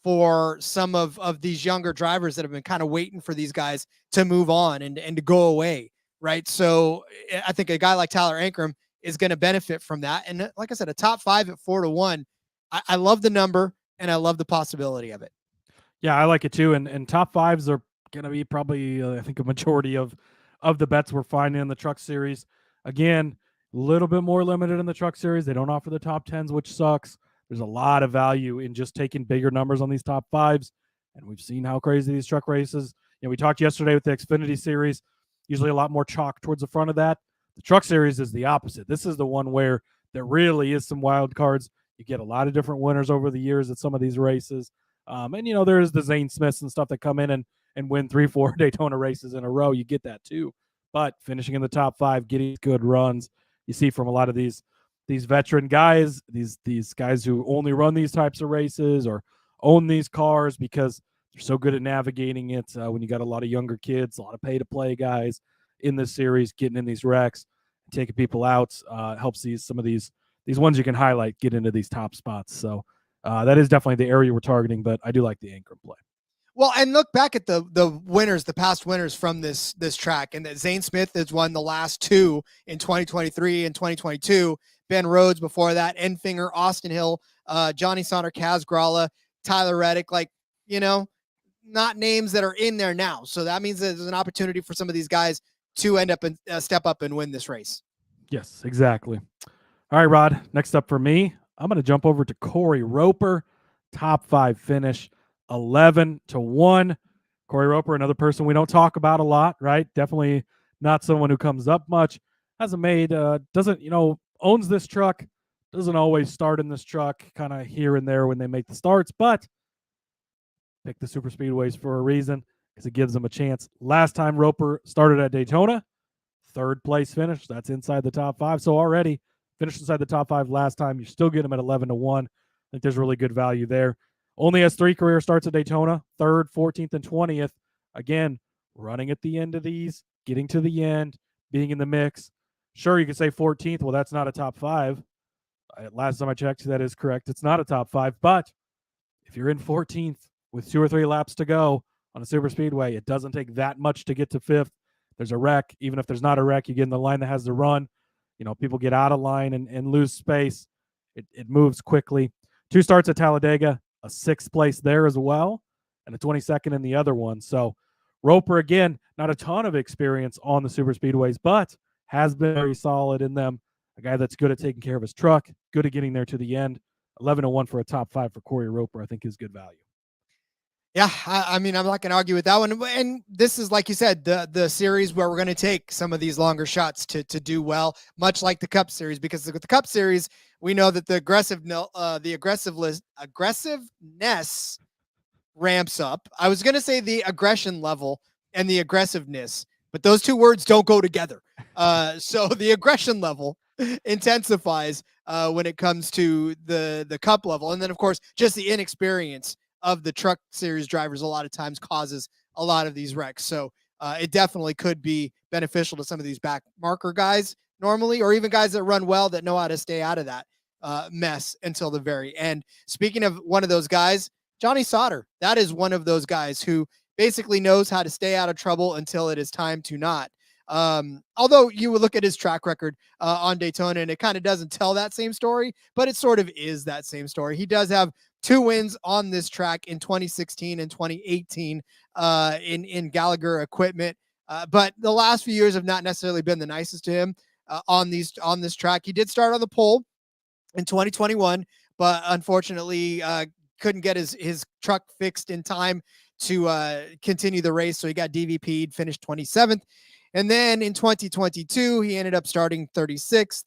for some of these younger drivers that have been kind of waiting for these guys to move on and to go away, right? So I think a guy like Tyler Ankrum is going to benefit from that. And like I said, a top 5 at 4-1. I love the number, and I love the possibility of it. Yeah, I like it too. And top 5s are going to be probably, I think, a majority of the bets we're finding in the truck series. Again, a little bit more limited in the truck series. They don't offer the top 10s, which sucks. There's a lot of value in just taking bigger numbers on these top 5s. And we've seen how crazy these truck races. We talked yesterday with the Xfinity Series, usually a lot more chalk towards the front of that. The truck series is the opposite. This is the one where there really is some wild cards. You get a lot of different winners over the years at some of these races. And, there's the Zane Smiths and stuff that come in and win 3-4 Daytona races in a row. You get that too. But finishing in the top 5, getting good runs, you see from a lot of these veteran guys, these guys who only run these types of races or own these cars because they're so good at navigating it. When you got a lot of younger kids, a lot of pay-to-play guys in this series, getting in these wrecks, taking people out, helps some of these ones you can highlight get into these top spots. So that is definitely the area we're targeting, but I do like the Ankrum play. Well, and look back at the winners, the past winners from this track, and that Zane Smith has won the last 2 in 2023 and 2022. Ben Rhodes before that, Enfinger, Austin Hill, Johnny Sauter, Kaz Gralla, Tyler Reddick, not names that are in there now. So that means that there's an opportunity for some of these guys to end up and step up and win this race. Yes, exactly. All right, Rod, next up for me, I'm going to jump over to Corey Roper, top 5 finish, 11-1. Corey Roper, another person we don't talk about a lot, right? Definitely not someone who comes up much. Hasn't made, owns this truck, doesn't always start in this truck, kind of here and there when they make the starts, but pick the super speedways for a reason because it gives them a chance. Last time Roper started at Daytona, third place finish. That's inside the top 5. So already finished inside the top 5 last time. You still get him at 11-1. I think there's really good value there. Only has 3 career starts at Daytona, 3rd, 14th, and 20th. Again, running at the end of these, getting to the end, being in the mix. Sure, you could say 14th. Well, that's not a top 5. Last time I checked, that is correct. It's not a top 5. But if you're in 14th with 2 or 3 laps to go on a super speedway, it doesn't take that much to get to 5th. There's a wreck. Even if there's not a wreck, you get in the line that has the run. People get out of line and lose space. It moves quickly. 2 starts at Talladega, a 6th place there as well, and a 22nd in the other one. So Roper, again, not a ton of experience on the super speedways, but has been very solid in them. A guy that's good at taking care of his truck, good at getting there to the end. 11-1 for a top 5 for Corey Roper, I think, is good value. Yeah, I mean, I'm not going to argue with that one. And this is, like you said, the series where we're going to take some of these longer shots to do well, much like the Cup Series, because with the Cup Series, we know that the aggressiveness ramps up. I was going to say the aggression level and the aggressiveness, but those 2 words don't go together. So the aggression level intensifies when it comes to the Cup level. And then, of course, just the inexperience of the Truck Series drivers a lot of times causes a lot of these wrecks. So it definitely could be beneficial to some of these back marker guys normally, or even guys that run well that know how to stay out of that mess until the very end. Speaking of one of those guys, Johnny Sauter, that is one of those guys who basically knows how to stay out of trouble until it is time to not. Although you would look at his track record on Daytona and it kind of doesn't tell that same story, but it sort of is that same story. He does have 2 wins on this track in 2016 and 2018 in Gallagher equipment. But the last few years have not necessarily been the nicest to him on this track. He did start on the pole in 2021, but unfortunately couldn't get his truck fixed in time to continue the race. So he got DVP'd, finished 27th. And then in 2022, he ended up starting 36th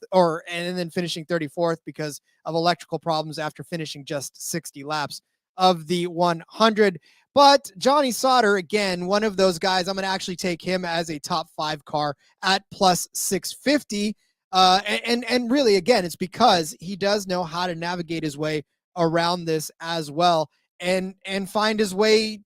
and then finishing 34th because of electrical problems after finishing just 60 laps of the 100. But Johnny Sauter, again, one of those guys, I'm going to actually take him as a top 5 car at plus 650. And really, again, it's because he does know how to navigate his way around this as well and find his way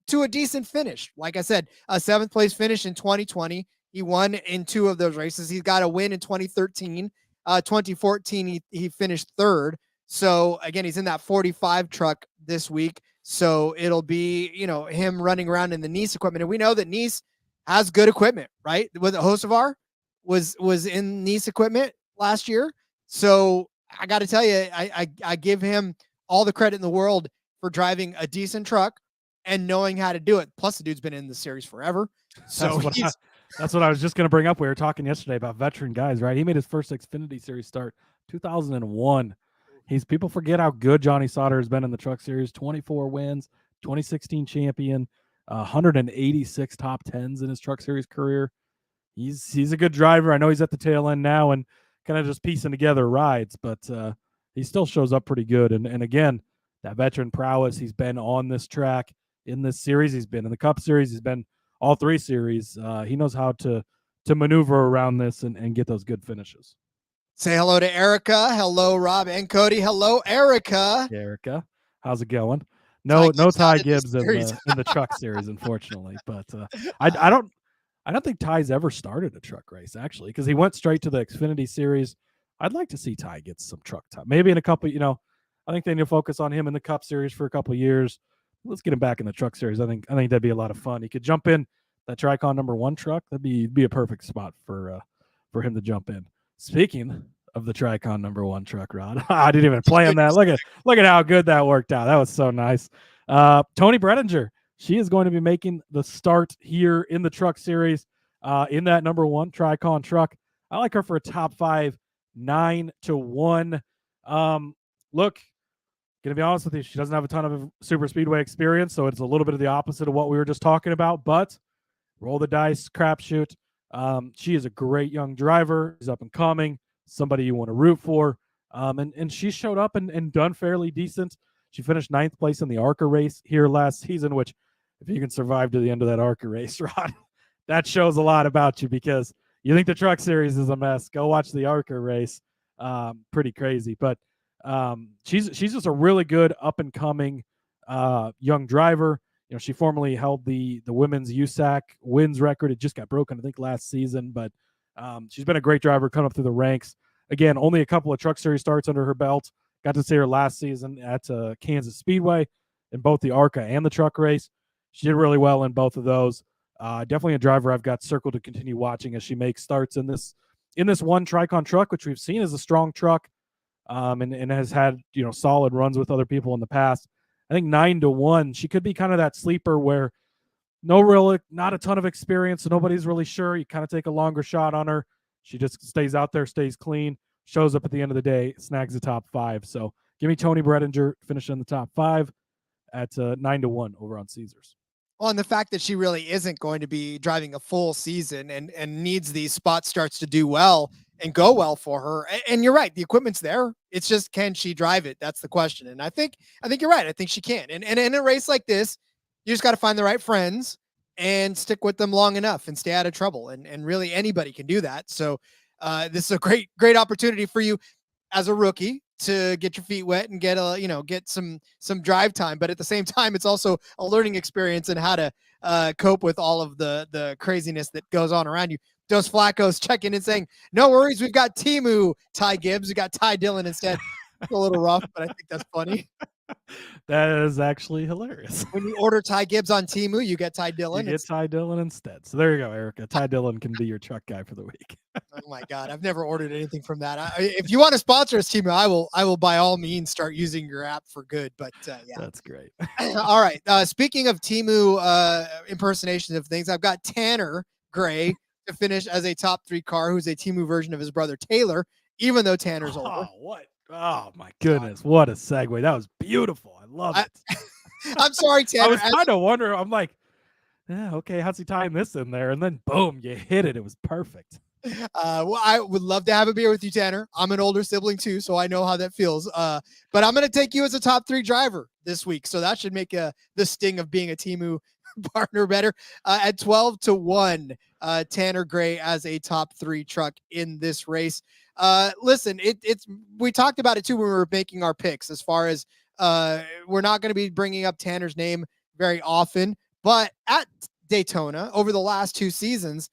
to a decent finish. Like I said, a 7th place finish in 2020. He won in 2 of those races. He's got a win in 2013. 2014, he finished 3rd. So again, he's in that 45 truck this week. So it'll be, him running around in the Nice equipment. And we know that Nice has good equipment, right? With Hocevar was in Nice equipment last year. So I got to tell you, I give him all the credit in the world for driving a decent truck and knowing how to do it. Plus, the dude's been in the series forever. So that's what I was just going to bring up. We were talking yesterday about veteran guys, right? He made his first Xfinity Series start 2001. People forget how good Johnny Sauter has been in the Truck Series. 24 wins, 2016 champion, 186 top 10s in his Truck Series career. He's a good driver. I know he's at the tail end now and kind of just piecing together rides, but he still shows up pretty good. And again, that veteran prowess, he's been on this track in this series. He's been in the Cup Series. He's been all 3 series. He knows how to maneuver around this and get those good finishes. Say hello to Erica. Hello, Rob and Cody. Hello, Erica. Hey, Erica, how's it going? No Ty Gibbs in the Truck Series, unfortunately. But I don't think Ty's ever started a truck race, actually, because he went straight to the Xfinity Series. I'd like to see Ty get some truck time. Maybe in a couple, I think they need to focus on him in the Cup Series for a couple of years. Let's get him back in the Truck Series. I think that'd be a lot of fun. He could jump in that Tricon #1 truck. That'd be a perfect spot for him to jump in. Speaking of the Tricon #1 truck, Rod, I didn't even plan that. Look at how good that worked out. That was so nice. Tony Bredinger, she is going to be making the start here in the Truck Series in that #1 Tricon truck. I like her for a top 5, 9-1. Look, going to be honest with you, she doesn't have a ton of super speedway experience, so it's a little bit of the opposite of what we were just talking about, but roll the dice, crapshoot. She is a great young driver. She's up and coming, somebody you want to root for. And she showed up and done fairly decent. She finished 9th place in the ARCA race here last season, which if you can survive to the end of that ARCA race, Rod, that shows a lot about you because You think the Truck Series is a mess? Go watch the ARCA race. Pretty crazy, but she's just a really good up and coming young driver. She formerly held the women's USAC wins record. It just got broken, I think, last season, but she's been a great driver coming up through the ranks. Again, only a couple of Truck Series starts under her belt. Got to see her last season at Kansas Speedway in both the ARCA and the truck race. She did really well in both of those. Definitely a driver I've got circled to continue watching as she makes starts in this one Tricon truck, which we've seen is a strong truck, and has had solid runs with other people in the past. I think 9-1. She could be kind of that sleeper where not a ton of experience, so nobody's really sure. You kind of take a longer shot on her. She just stays out there, stays clean, shows up at the end of the day, snags the top 5. So give me Tony Bredinger finishing in the top 5 at 9-1 over on Caesars. Well, and the fact that she really isn't going to be driving a full season and needs these spot starts to do well and go well for her. And you're right, the equipment's there. It's just, can she drive it? That's the question. And I think you're right. I think she can. And in a race like this, you just got to find the right friends and stick with them long enough and stay out of trouble. And really anybody can do that. So this is a great opportunity for you as a rookie to get your feet wet and get some drive time. But at the same time, it's also a learning experience in how to cope with all of the craziness that goes on around you. Dos Flacco's checking in saying, no worries, we've got Timu Ty Gibbs. We got Ty Dillon instead. It's a little rough, but I think that's funny. That is actually hilarious. When you order Ty Gibbs on Timu, you get Ty Dillon. You get Ty Dillon instead. So there you go, Erica. Ty Dillon can be your truck guy for the week. Oh my God, I've never ordered anything from that. If you want to sponsor us, Timu, I will by all means start using your app for good. But yeah, that's great. All right. Speaking of Timu impersonations of things, I've got Tanner Gray to finish as a top 3 car, who's a Timu version of his brother Taylor, even though Tanner's older. What? Oh my goodness, what a segue. That was beautiful. I love it. I'm sorry, Tanner. I was kind of wondering, I'm like, yeah, okay, how's he tying this in there? And then boom, you hit it. It was perfect. Well, I would love to have a beer with you, Tanner. I'm an older sibling too, so I know how that feels. But I'm going to take you as a top 3 driver this week. So that should make the sting of being a Timu partner better. At 12-1, Tanner Gray as a top 3 truck in this race. Listen, we talked about it too when we were making our picks, as far as we're not going to be bringing up Tanner's name very often, but at Daytona over the last 2 seasons,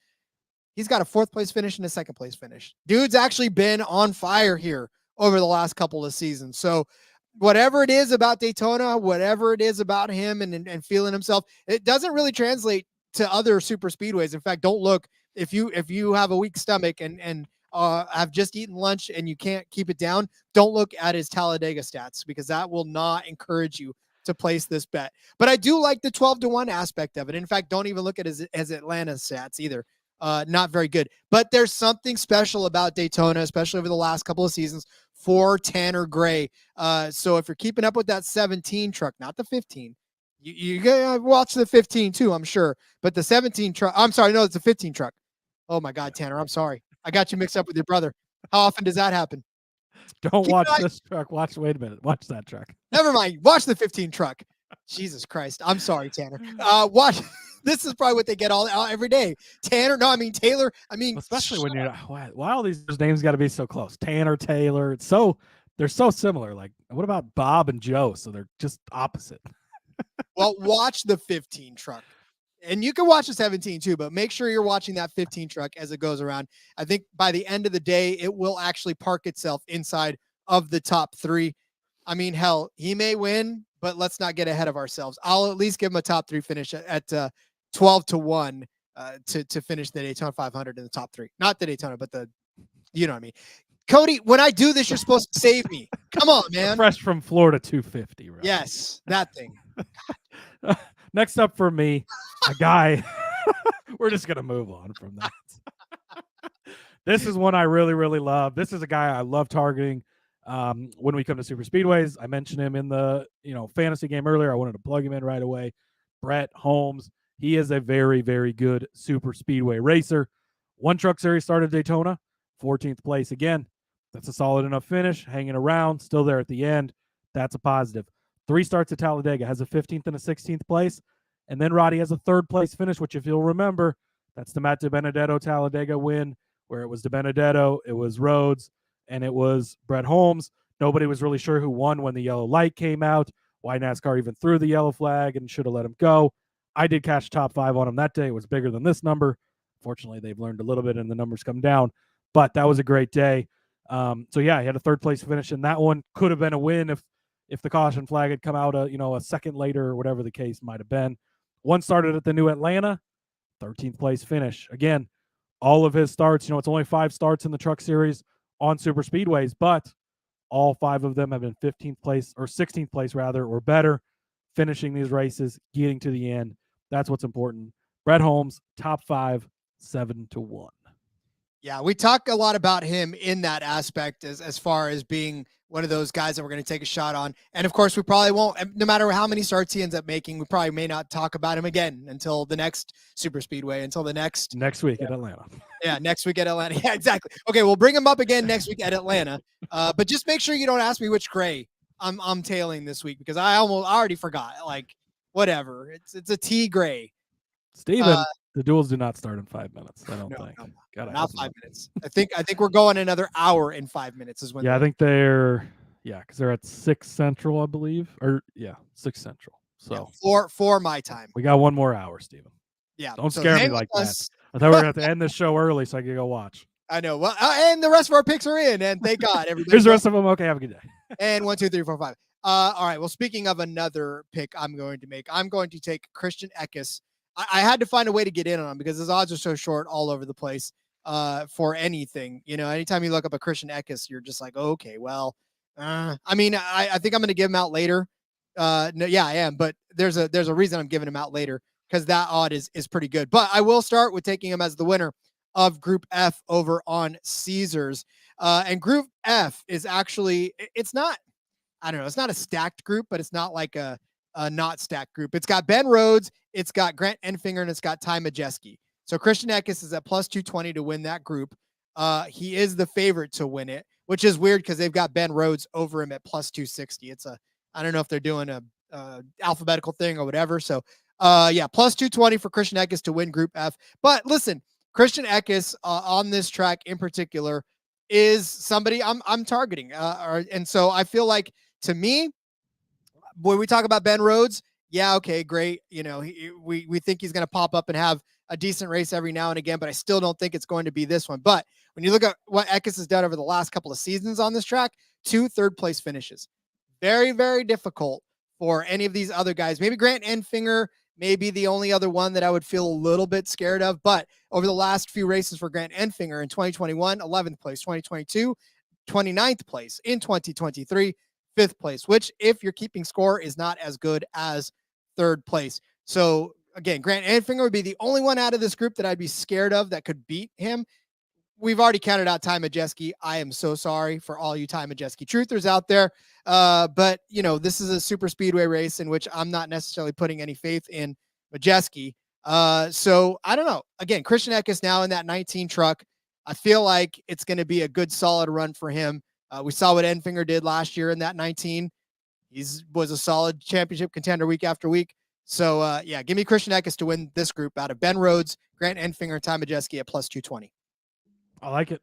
he's got a 4th place finish and a 2nd place finish. Dude's actually been on fire here over the last couple of seasons. So whatever it is about Daytona, whatever it is about him and feeling himself, it doesn't really translate to other super speedways. In fact, don't look, if you have a weak stomach and have just eaten lunch and you can't keep it down, don't look at his Talladega stats, because that will not encourage you to place this bet. But I do like the 12-1 aspect of it. In fact, don't even look at his Atlanta stats either. Not very good. But there's something special about Daytona, especially over the last couple of seasons, for Tanner Gray. So if you're keeping up with that 17 truck, not the 15, you gotta watch the 15 too, I'm sure. But the 17 truck, I'm sorry, no, it's a 15 truck. Oh my God, Tanner, I'm sorry. I got you mixed up with your brother. How often does that happen? Don't watch this truck. Wait a minute. Watch that truck. Never mind. Watch the 15 truck. Jesus Christ. I'm sorry, Tanner. Watch. This is probably what they get all every day. Tanner. No, I mean Taylor. I mean, especially when you're, why all these names got to be so close? Tanner, Taylor. They're so similar. Like, what about Bob and Joe? So they're just opposite. Well, watch the 15 truck. And you can watch the 17 too, but make sure you're watching that 15 truck as it goes around. I think by the end of the day, it will actually park itself inside of the top 3. I mean, hell, he may win, but let's not get ahead of ourselves. I'll at least give him a top 3 finish at 12-1 to finish the Daytona 500 in the top 3. Not the Daytona, but you know what I mean. Cody, when I do this, you're supposed to save me. Come on, man. Fresh from Florida 250, right? Yes, that thing. Next up for me, a guy. We're just going to move on from that. This is one I really, really love. This is a guy I love targeting when we come to super speedways. I mentioned him in the fantasy game earlier. I wanted to plug him in right away. Brett Holmes. He is a very, very good super speedway racer. 1 Truck Series started Daytona, 14th place again. That's a solid enough finish, hanging around, still there at the end. That's a positive. 3 starts at Talladega, has a 15th and a 16th place. And then Roddy has a 3rd place finish, which, if you'll remember, That's the Matt DiBenedetto Talladega win, where it was DiBenedetto, it was Rhodes, and it was Brett Holmes. Nobody was really sure who won when the yellow light came out, why NASCAR even threw the yellow flag and should have let him go. I did catch top 5 on him that day. It was bigger than this number. Fortunately, they've learned a little bit and the numbers come down, but that was a great day. So yeah, he had a 3rd place finish in that one. Could have been a win if the caution flag had come out a second later or whatever the case might have been. One started at the new Atlanta, 13th place finish. Again, all of his starts, it's only 5 starts in the Truck Series on super speedways, but all 5 of them have been 15th place or 16th place rather, or better, finishing these races, getting to the end. That's what's important. Brett Holmes, top 5, 7-1. Yeah, we talk a lot about him in that aspect as far as being one of those guys that we're going to take a shot on. And of course, we probably won't, no matter how many starts he ends up making, we probably may not talk about him again until the next super speedway, until the next week at Atlanta. Yeah, next week at Atlanta. Yeah, exactly. Okay, we'll bring him up again next week at Atlanta. But just make sure you don't ask me which gray I'm tailing this week, because I already forgot. Like, whatever. It's a T gray. Steven, the duels do not start in 5 minutes. I don't think. No, not 5 minutes. I think we're going another hour in 5 minutes is when. Yeah, I think because they're at 6 Central, I believe, 6 Central. So for my time. We got 1 more hour, Steven. Yeah, don't scare me like that. I thought we were going to have to end this show early so I could go watch. I know. Well, and the rest of our picks are in, and thank God. Here's the rest of them. Okay, have a good day. And 1, 2, 3, 4, 5. All right. Well, speaking of another pick, I'm going to take Christian Eckes. I had to find a way to get in on him because his odds are so short all over the place for anything. Anytime you look up a Christian Eckes, you're just like, okay, well, I think I'm going to give him out later. No, yeah, I am. But there's a reason I'm giving him out later, because that odd is pretty good. But I will start with taking him as the winner of Group F over on Caesars. And Group F is actually, it's not a stacked group, but it's not like a not stacked group. It's got Ben Rhodes, it's got Grant Enfinger, and it's got Ty Majeski. So Christian Eckes is at plus 220 to win that group. He is the favorite to win it, which is weird because they've got Ben Rhodes over him at plus 260. I don't know if they're doing a alphabetical thing or whatever. So plus 220 for Christian Eckes to win Group F. But listen, Christian Eckes on this track in particular is somebody I'm targeting. And so I feel like, to me, when we talk about Ben Rhodes, yeah, okay, great. We think he's going to pop up and have a decent race every now and again, but I still don't think it's going to be this one. But when you look at what Eckes has done over the last couple of seasons on this track, 2 third-place finishes. Very, very difficult for any of these other guys. Maybe Grant Enfinger may be the only other one that I would feel a little bit scared of. But over the last few races for Grant Enfinger, in 2021, 11th place, 2022, 29th place, in 2023, 5th place, which, if you're keeping score, is not as good as 3rd place. So again, Grant Enfinger would be the only one out of this group that I'd be scared of that could beat him. We've already counted out Ty Majeski. I am so sorry for all you Ty Majeski truthers out there. But this is a super speedway race in which I'm not necessarily putting any faith in Majeski. So I don't know. Again, Christian Eckes now in that 19 truck. I feel like it's going to be a good solid run for him. We saw what Enfinger did last year in that 19. He was a solid championship contender week after week. So, give me Christian Eckes to win this group out of Ben Rhodes, Grant Enfinger, and Ty Majeski at plus 220. I like it.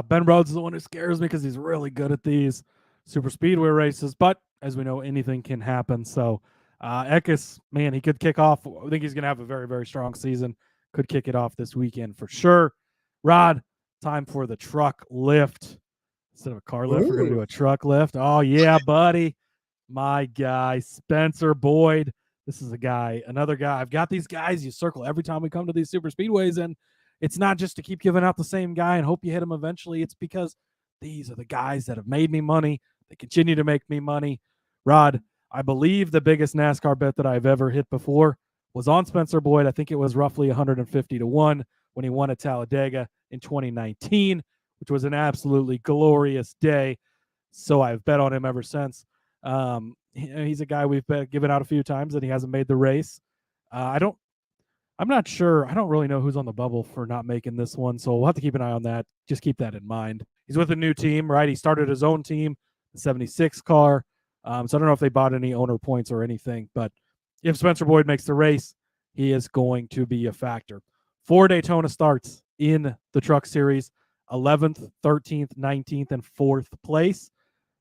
Ben Rhodes is the one who scares me because he's really good at these super speedway races. But as we know, anything can happen. So, Eckes, man, he could kick off. I think he's going to have a very, very strong season. Could kick it off this weekend for sure. Rod, time for the truck lift. Instead of a car lift, we're going to do a truck lift. Oh, yeah, buddy. My guy, Spencer Boyd. This is another guy. I've got these guys you circle every time we come to these super speedways, and it's not just to keep giving out the same guy and hope you hit him eventually. It's because these are the guys that have made me money. They continue to make me money. Rod, I believe the biggest NASCAR bet that I've ever hit before was on Spencer Boyd. I think it was roughly 150-1 when he won at Talladega in 2019. Which was an absolutely glorious day. So I've bet on him ever since. He's a guy we've given out a few times and he hasn't made the race. I'm not sure. I don't really know who's on the bubble for not making this one. So we'll have to keep an eye on that. Just keep that in mind. He's with a new team, right? He started his own team, the 76 car. So I don't know if they bought any owner points or anything, but if Spencer Boyd makes the race, he is going to be a factor. 4 Daytona starts in the Truck Series, 11th, 13th, 19th, and 4th place.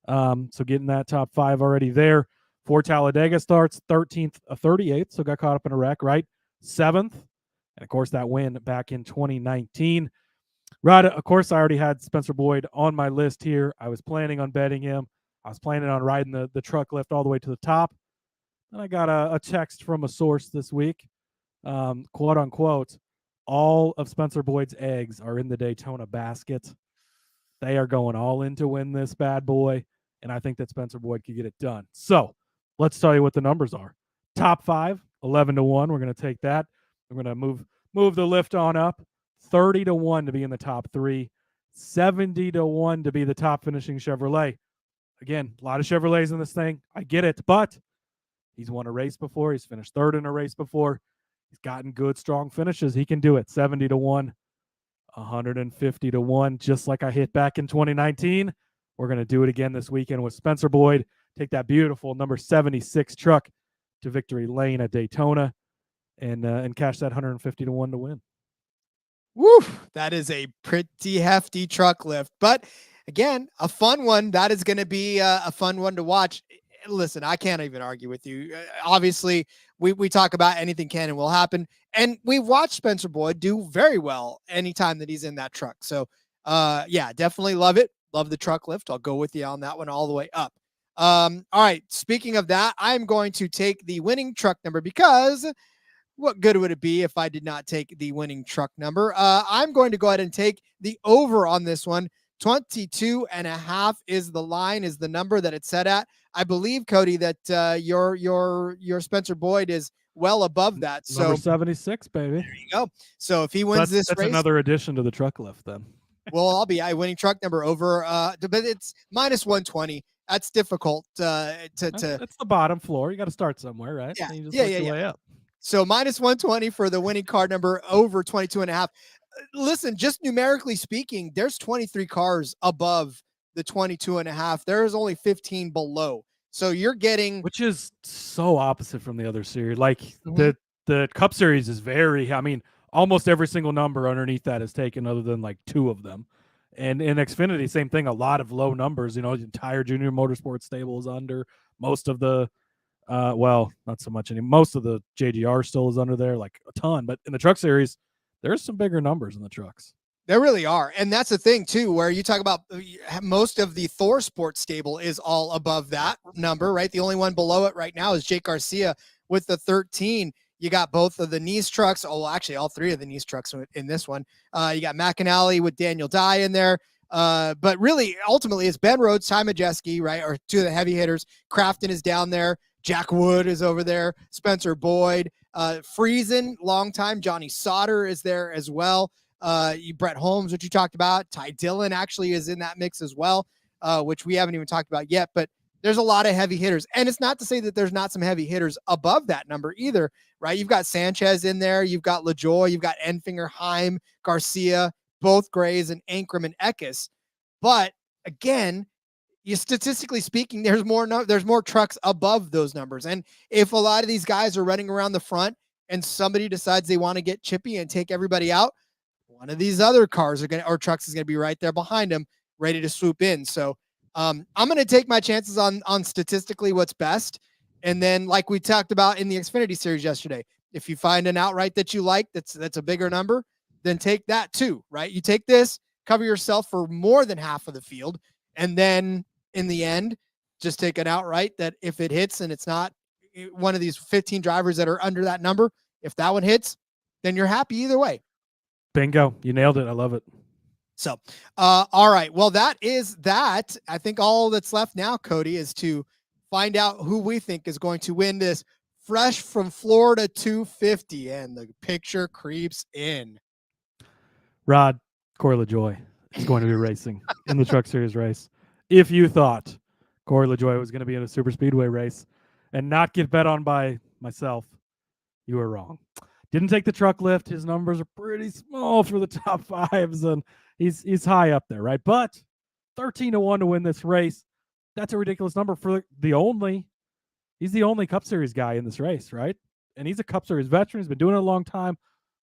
So getting that top 5 already there. 4 Talladega starts, 13th, 38th, so got caught up in a wreck, right? 7th, and of course that win back in 2019. Rod, of course, I already had Spencer Boyd on my list here. I was planning on betting him. I was planning on riding the truck lift all the way to the top. And I got a text from a source this week, quote unquote, all of Spencer Boyd's eggs are in the Daytona basket. They are going all in to win this bad boy, and I think that Spencer Boyd could get it done. So let's tell you what the numbers are. Top 5, 11-1. We're going to take that. We're going to move the lift on up. 30-1 to be in the top 3. 70-1 to be the top finishing Chevrolet. Again, a lot of Chevrolets in this thing. I get it, but he's won a race before. He's finished 3rd in a race before. He's gotten good, strong finishes. He can do it. 70-1, 150-1, just like I hit back in 2019. We're going to do it again this weekend with Spencer Boyd. Take that beautiful number 76 truck to victory lane at Daytona and cash that 150-1 to win. Woo! That is a pretty hefty truck lift, but again, a fun one. That is going to be a fun one to watch. Listen, I can't even argue with you. Obviously, we talk about anything can and will happen, and we've watched Spencer Boyd do very well anytime that he's in that truck. So, yeah, definitely love it. Love the truck lift. I'll go with you on that one all the way up. All right. Speaking of that, I'm going to take the winning truck number because what good would it be if I did not take the winning truck number? I'm going to go ahead and take the over on this one. 22.5 is the line, is the number that it's set at. I believe, Cody, that your Spencer Boyd is well above that. So number 76, baby. There you go. So if he wins this that's race, another addition to the truck lift then. well, I'll be winning truck number over. But it's minus 120. That's difficult to. That's the bottom floor. You got to start somewhere, right? Yeah, You just yeah, work yeah, your yeah. way up. So minus 120 for the winning car number, over 22.5. Listen, just numerically speaking, there's 23 cars above the 22.5. There's only 15 below. So you're getting, which is so opposite from the other series. Like the Cup Series is very, I mean, almost every single number underneath that is taken other than like 2 of them. And in Xfinity, same thing, a lot of low numbers. You know, the entire junior motorsports stable is under. Most of the well, not so much anymore. Most of the JGR still is under there, like a ton. But in the Truck Series, there's some bigger numbers in the trucks. There really are. And that's the thing, too, where you talk about most of the ThorSport stable is all above that number, right? The only one below it right now is Jake Garcia with the 13. You got both of the Nice trucks. Oh, well, actually, all 3 of the Nice trucks in this one. You got McAnally with Daniel Dye in there. But really, ultimately, it's Ben Rhodes, Ty Majeski, right? Or 2 of the heavy hitters. Crafton is down there. Jack Wood is over there. Spencer Boyd. Friesen, long time. Johnny Sauter is there as well. Brett Holmes, which you talked about. Ty Dillon actually is in that mix as well, which we haven't even talked about yet. But there's a lot of heavy hitters. And it's not to say that there's not some heavy hitters above that number either, right? You've got Sanchez in there. You've got LaJoie. You've got Enfinger, Heim, Garcia, both Grays, and Ankrum and Eckes. But again, statistically speaking, there's more trucks above those numbers. And if a lot of these guys are running around the front and somebody decides they want to get chippy and take everybody out, one of these other cars or trucks is going to be right there behind them, ready to swoop in. So I'm going to take my chances on statistically what's best. And then, like we talked about in the Xfinity Series yesterday, if you find an outright that you like, that's a bigger number, then take that too, right? You take this, cover yourself for more than half of the field, and then in the end, just take an outright that if it hits and it's not one of these 15 drivers that are under that number, if that one hits, then you're happy either way. Bingo. You nailed it. I love it. So, all right. Well, that is that. I think all that's left now, Cody, is to find out who we think is going to win this Fresh from Florida 250. And the picture creeps in. Rod, Corey LaJoie is going to be racing in the Truck Series race. If you thought Corey LaJoie was going to be in a super speedway race and not get bet on by myself, you were wrong. Didn't take the truck lift. His numbers are pretty small for the top 5s, and he's high up there, right? But 13-1 to win this race, that's a ridiculous number for he's the only Cup Series guy in this race, right? And he's a Cup Series veteran. He's been doing it a long time.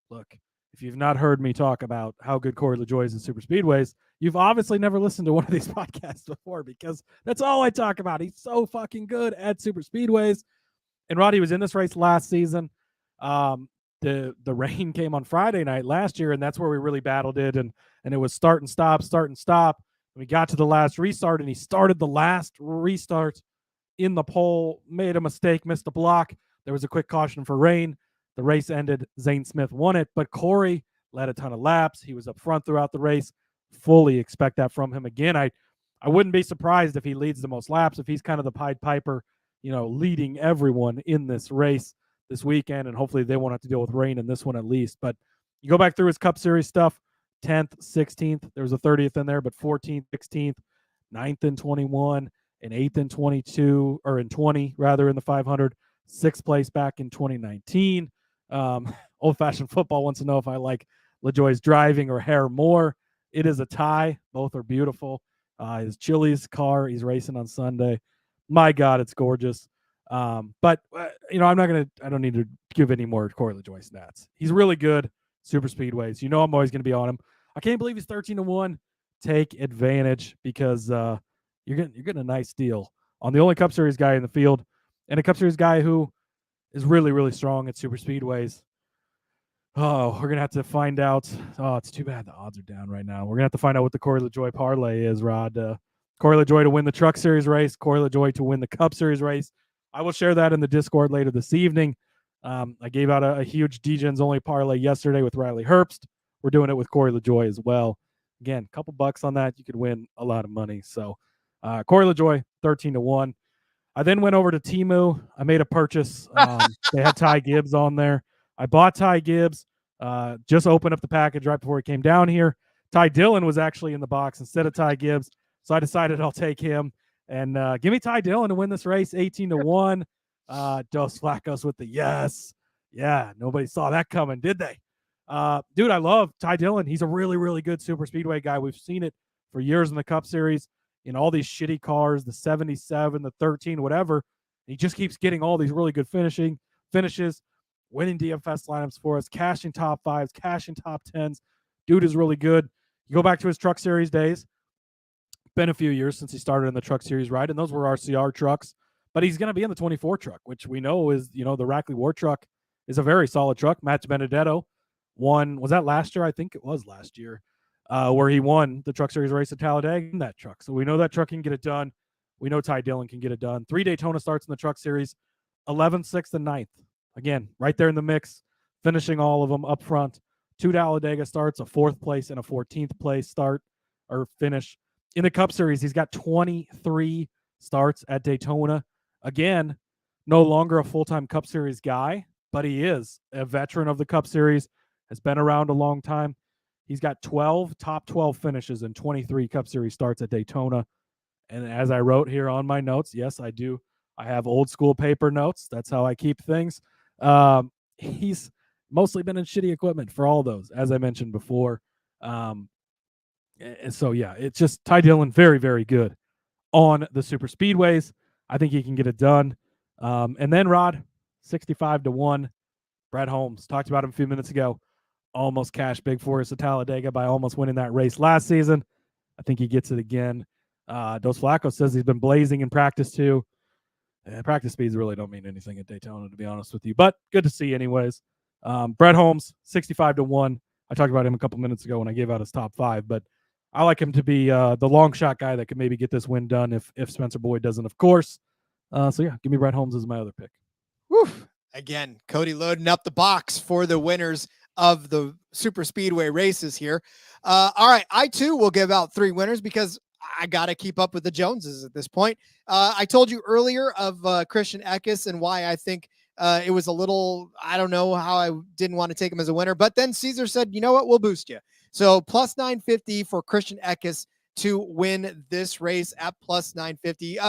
Look, if you've not heard me talk about how good Corey LaJoie is in super speedways, you've obviously never listened to one of these podcasts before, because that's all I talk about. He's so fucking good at super speedways. And Roddy was in this race last season. The rain came on Friday night last year, and that's where we really battled it. And it was start and stop. We got to the last restart, and he started the last restart in the pole, made a mistake, missed a block. There was a quick caution for rain. The race ended. Zane Smith won it, but Corey led a ton of laps. He was up front throughout the race. Fully expect that from him again. I wouldn't be surprised if he leads the most laps, if he's kind of the Pied Piper, leading everyone in this race this weekend, and hopefully they won't have to deal with rain in this one at least. But you go back through his Cup Series stuff, 10th, 16th, there was a 30th in there, but 14th, 16th, 9th and 21, and 8th and 22, or in 20 rather, in the 500, 6th place back in 2019. Old-fashioned football wants to know if I like LaJoie's driving or hair more. It is a tie. Both are beautiful. His Chili's car, he's racing on Sunday. My God, it's gorgeous. But I don't need to give any more Corey LaJoie stats. He's really good. Super speedways. I'm always going to be on him. I can't believe he's 13-1. Take advantage, because you're getting a nice deal on the only Cup Series guy in the field, and a Cup Series guy who is really, really strong at super speedways. Oh, we're going to have to find out. Oh, it's too bad the odds are down right now. We're going to have to find out what the Corey LaJoie parlay is, Rod. Corey LaJoie to win the Truck Series race, Corey LaJoie to win the Cup Series race. I will share that in the Discord later this evening. I gave out a huge DGens only parlay yesterday with Riley Herbst. We're doing it with Corey LaJoie as well. Again, a couple bucks on that, you could win a lot of money. So Corey LaJoie, 13-1. I then went over to Temu. I made a purchase. They had Ty Gibbs on there. I bought Ty Gibbs. Just opened up the package right before he came down here. Ty Dillon was actually in the box instead of Ty Gibbs, so I decided I'll take him. And give me Ty Dillon to win this race, 18-1. Dos Flacos with the yes. Yeah, nobody saw that coming, did they? Dude, I love Ty Dillon. He's a really, really good super speedway guy. We've seen it for years in the Cup Series, in all these shitty cars, the 77, the 13, whatever. He just keeps getting all these really good finishes, winning DFS lineups for us, cashing top 5s, cashing top 10s. Dude is really good. You go back to his Truck Series days. Been a few years since he started in the Truck Series ride, and those were RCR trucks. But he's going to be in the 24 truck, which we know is, the Rackley War truck is a very solid truck. Matt Benedetto won, was that last year? I think it was last year, where he won the Truck Series race at Talladega in that truck. So we know that truck can get it done. We know Ty Dillon can get it done. 3 Daytona starts in the Truck Series, 11th, 6th, and 9th. Again, right there in the mix, finishing all of them up front. 2 Talladega starts, a 4th place and a 14th place start or finish. In the Cup Series, he's got 23 starts at Daytona. Again, no longer a full-time Cup Series guy, but he is a veteran of the Cup Series, has been around a long time. He's got 12 top 12 finishes and 23 Cup Series starts at Daytona. And as I wrote here on my notes, yes, I do. I have old school paper notes. That's how I keep things. He's mostly been in shitty equipment for all those, as I mentioned before. And so, yeah, it's just Ty Dillon, very, very good on the super speedways. I think he can get it done. And then Rod, 65-1. Brett Holmes, talked about him a few minutes ago. Almost cashed big for us at Talladega by almost winning that race last season. I think he gets it again. Dos Flacos says he's been blazing in practice too. Practice speeds really don't mean anything at Daytona, to be honest with you, but good to see anyways. Brett Holmes, 65-1. I talked about him a couple minutes ago when I gave out his top 5, but I like him to be the long shot guy that could maybe get this win done if Spencer Boyd doesn't, of course. So yeah, give me Brett Holmes as my other pick. Whew. Again, Cody loading up the box for the winners of the super speedway races here. All right, I too will give out 3 winners because I got to keep up with the Joneses at this point. I told you earlier of Christian Eckes and why I think it was a little, I don't know how I didn't want to take him as a winner, but then Caesar said, you know what, we'll boost you. So plus 950 for Christian Eckes to win this race at plus 950.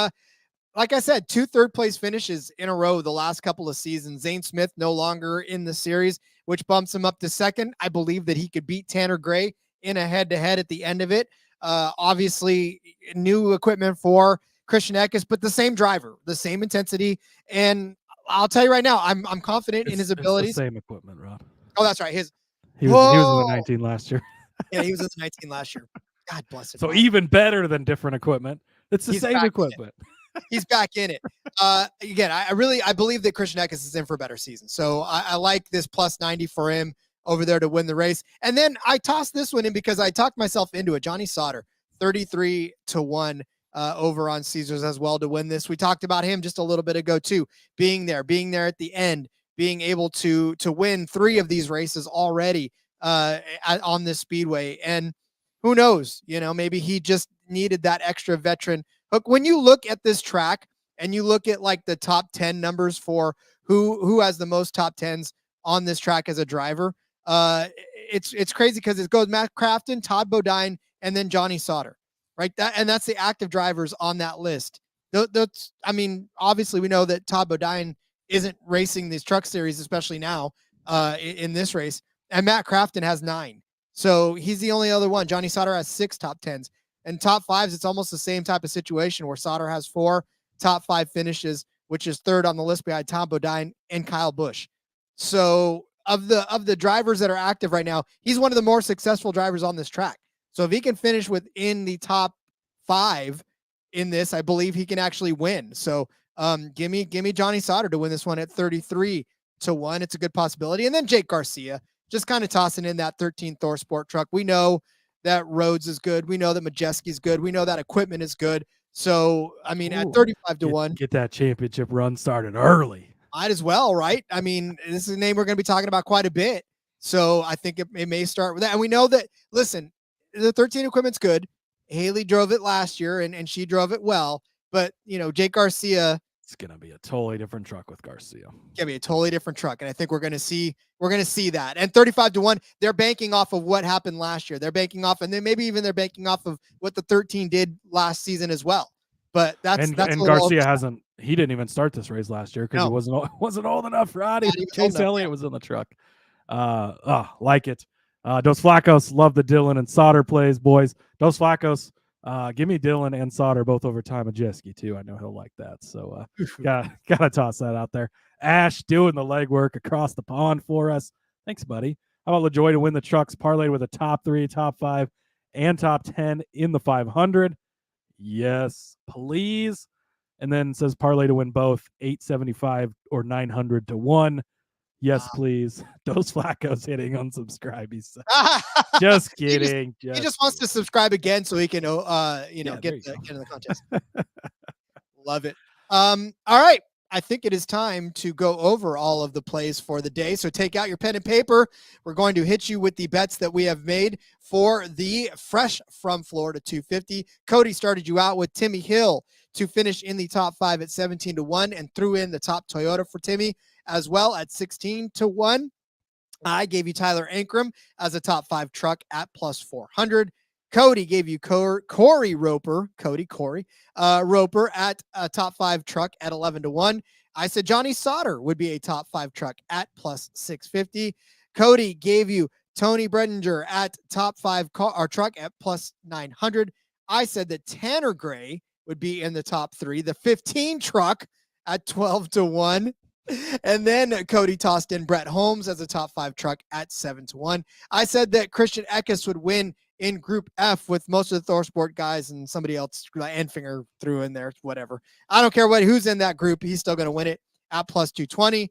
Like I said, 2 third-place finishes in a row the last couple of seasons. Zane Smith no longer in the series, which bumps him up to second. I believe that he could beat Tanner Gray in a head-to-head at the end of it. Obviously, new equipment for Christian Eckes, but the same driver, the same intensity. And I'll tell you right now, I'm confident in his abilities. It's the same equipment, Rob. Oh, that's right. He was in the 19 last year. Yeah, he was in the 19 last year. God bless it. So even better than different equipment. It's the He's same back in it. equipment. He's back in it. Again, I believe that Christian Eckes is in for a better season. So I like this plus 90 for him over there to win the race. And then I tossed this one in because I talked myself into it. Johnny Sauter, 33-1 over on Caesars as well to win this. We talked about him just a little bit ago too, being there at the end, being able to win 3 of these races already on this speedway. And who knows, maybe he just needed that extra veteran. Look, when you look at this track and you look at like the top 10 numbers for who has the most top 10s on this track as a driver, it's crazy because it goes Matt Crafton, Todd Bodine, and then Johnny Sauter, right? That's the active drivers on that list. Obviously we know that Todd Bodine isn't racing these truck series, especially now in this race, and Matt Crafton has 9. So he's the only other one. Johnny Sauter has 6 top 10s. And top 5s, it's almost the same type of situation where Sauter has 4 top 5 finishes, which is third on the list behind Tom Bodine and Kyle Busch. So of the drivers that are active right now, he's one of the more successful drivers on this track. So if he can finish within the top 5 in this, I believe he can actually win. So give me Johnny Sauter to win this one at 33-1. It's a good possibility. And then Jake Garcia, just kind of tossing in that 13 ThorSport truck. We know that Rhodes is good. We know that Majeski's good. We know that equipment is good. So, at 35-1. Get that championship run started early. Might as well, right? This is a name we're going to be talking about quite a bit. So I think it may start with that. And we know that, listen, the 13 equipment's good. Haley drove it last year and she drove it well. But, Jake Garcia, it's going to be a totally different truck with Garcia. It's going to be a totally different truck. And I think we're going to see that. And 35-1, they're banking off of what happened last year. They're banking off, and then maybe even they're banking off of what the 13 did last season as well. But that's Garcia he didn't even start this race last year because he wasn't old enough, Roddy. Chase Elliott was in the truck. Like it. Dos Flacos, love the Dillon and Sauter plays, boys. Dos Flacos, give me Dillon and Sauter both over Ty Majeski too. I know he'll like that. So gotta toss that out there. Ash doing the legwork across the pond for us. Thanks, buddy. How about LaJoy to win the trucks parlayed with a top 3, top 5, and top 10 in the 500? Yes, please. And then says parlay to win both 875 or 900 to 1. Yes, please. Dos Flacos hitting unsubscribe. He said. Just kidding. He just wants to subscribe again so he can, get in the contest. Love it. All right. I think it is time to go over all of the plays for the day. So take out your pen and paper. We're going to hit you with the bets that we have made for the Fresh from Florida 250. Cody started you out with Timmy Hill to finish in the top 5 at 17-1 and threw in the top Toyota for Timmy as well at 16-1. I gave you Tyler Ankrum as a top 5 truck at plus 400. Cody gave you Corey Roper at a top 5 truck at 11-1. I said Johnny Sauter would be a top 5 truck at plus 650. Cody gave you Tony Bredinger at top 5 truck at plus 900. I said that Tanner Gray would be in the top 3, the 15 truck at 12-1. And then Cody tossed in Brett Holmes as a top 5 truck at 7-1. I said that Christian Eckes would win in Group F with most of the ThorSport guys and somebody else, like Enfinger, threw in there, whatever. I don't care who's in that group. He's still going to win it at plus 220.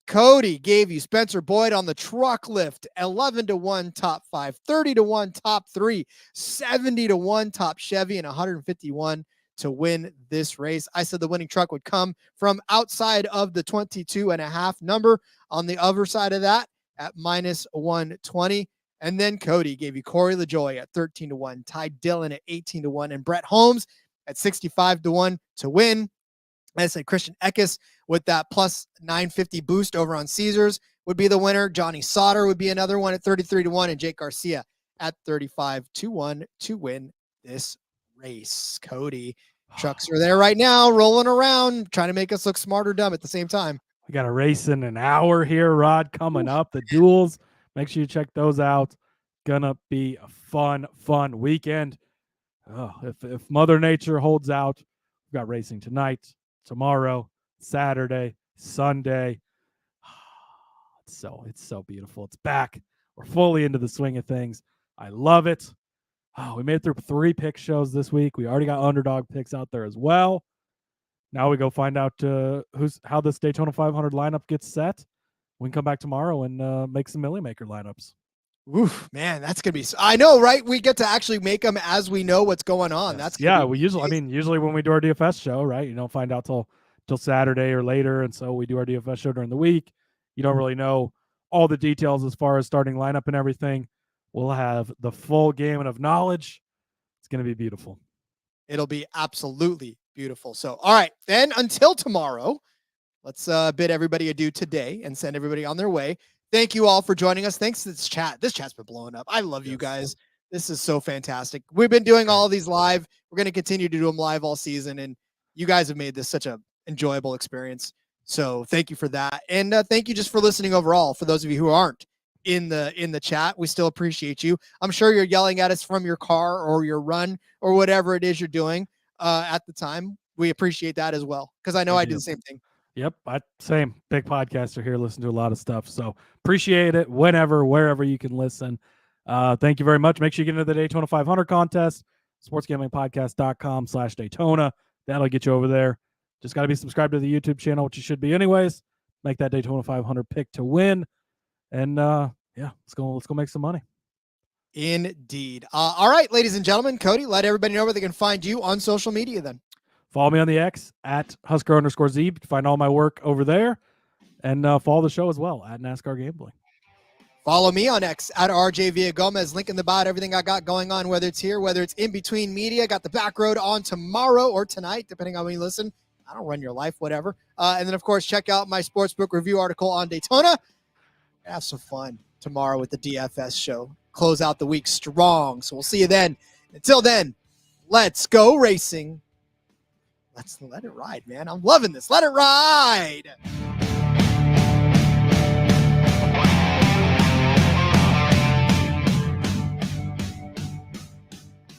Cody gave you Spencer Boyd on the truck lift, 11-1 top 5, 30-1 top 3, 70-1 top Chevy, and 151 to win this race. I said the winning truck would come from outside of the 22.5 number on the other side of that at minus 120. And then Cody gave you Corey LaJoy at 13-1, Ty Dillon at 18-1, and Brett Holmes at 65-1 to win. I said Christian Eckes with that plus 950 boost over on Caesars would be the winner. Johnny Sauter would be another one at 33-1, and Jake Garcia at 35-1 to win this race. Cody, trucks are there right now, rolling around, trying to make us look smart or dumb at the same time. We got a race in an hour here, Rod, coming up. The duels. Make sure you check those out. Gonna be a fun weekend. Oh, if Mother Nature holds out, we've got racing tonight, tomorrow, Saturday, Sunday. It's so beautiful. It's back. We're fully into the swing of things. I love it. Oh, we made it through 3 pick shows this week. We already got underdog picks out there as well. Now we go find out how this Daytona 500 lineup gets set. We can come back tomorrow and make some Millie Maker lineups. Oof, man, that's gonna be. I know, right? We get to actually make them as we know what's going on. Yes. That's we usually when we do our DFS show, right? You don't find out till Saturday or later, and so we do our DFS show during the week. You don't really know all the details as far as starting lineup and everything. We'll have the full gamut of knowledge. It's going to be beautiful. It'll be absolutely beautiful. So, all right, then until tomorrow, let's bid everybody adieu today and send everybody on their way. Thank you all for joining us. Thanks to this chat. This chat's been blowing up. I love you guys. This is so fantastic. We've been doing all of these live. We're going to continue to do them live all season, and you guys have made this such an enjoyable experience. So thank you for that. And thank you just for listening overall. For those of you who aren't in the chat, we still appreciate you. I'm sure you're yelling at us from your car or your run or whatever it is you're doing at the time. We appreciate that as well, because I know I do the same thing. Yep, same. Big podcaster here, listen to a lot of stuff. So appreciate it whenever, wherever you can listen. Thank you very much. Make sure you get into the Daytona 500 contest, sportsgamblingpodcast.com/Daytona. That'll get you over there. Just got to be subscribed to the YouTube channel, which you should be anyways. Make that Daytona 500 pick to win. And let's go make some money. Indeed. All right, ladies and gentlemen, Cody, let everybody know where they can find you on social media then. Follow me on the X at Husker_Zeeb. You can find all my work over there. And follow the show as well at NASCAR Gambling. Follow me on X at RJ Villagomez. Link in the bio, everything I got going on, whether it's here, whether it's in between media. Got the back road on tomorrow or tonight, depending on when you listen. I don't run your life, whatever. And then, of course, check out my sportsbook review article on Daytona. Have some fun tomorrow with the DFS show. Close out the week strong. So we'll see you then. Until then, let's go racing. Let's let it ride, man. I'm loving this. Let it ride.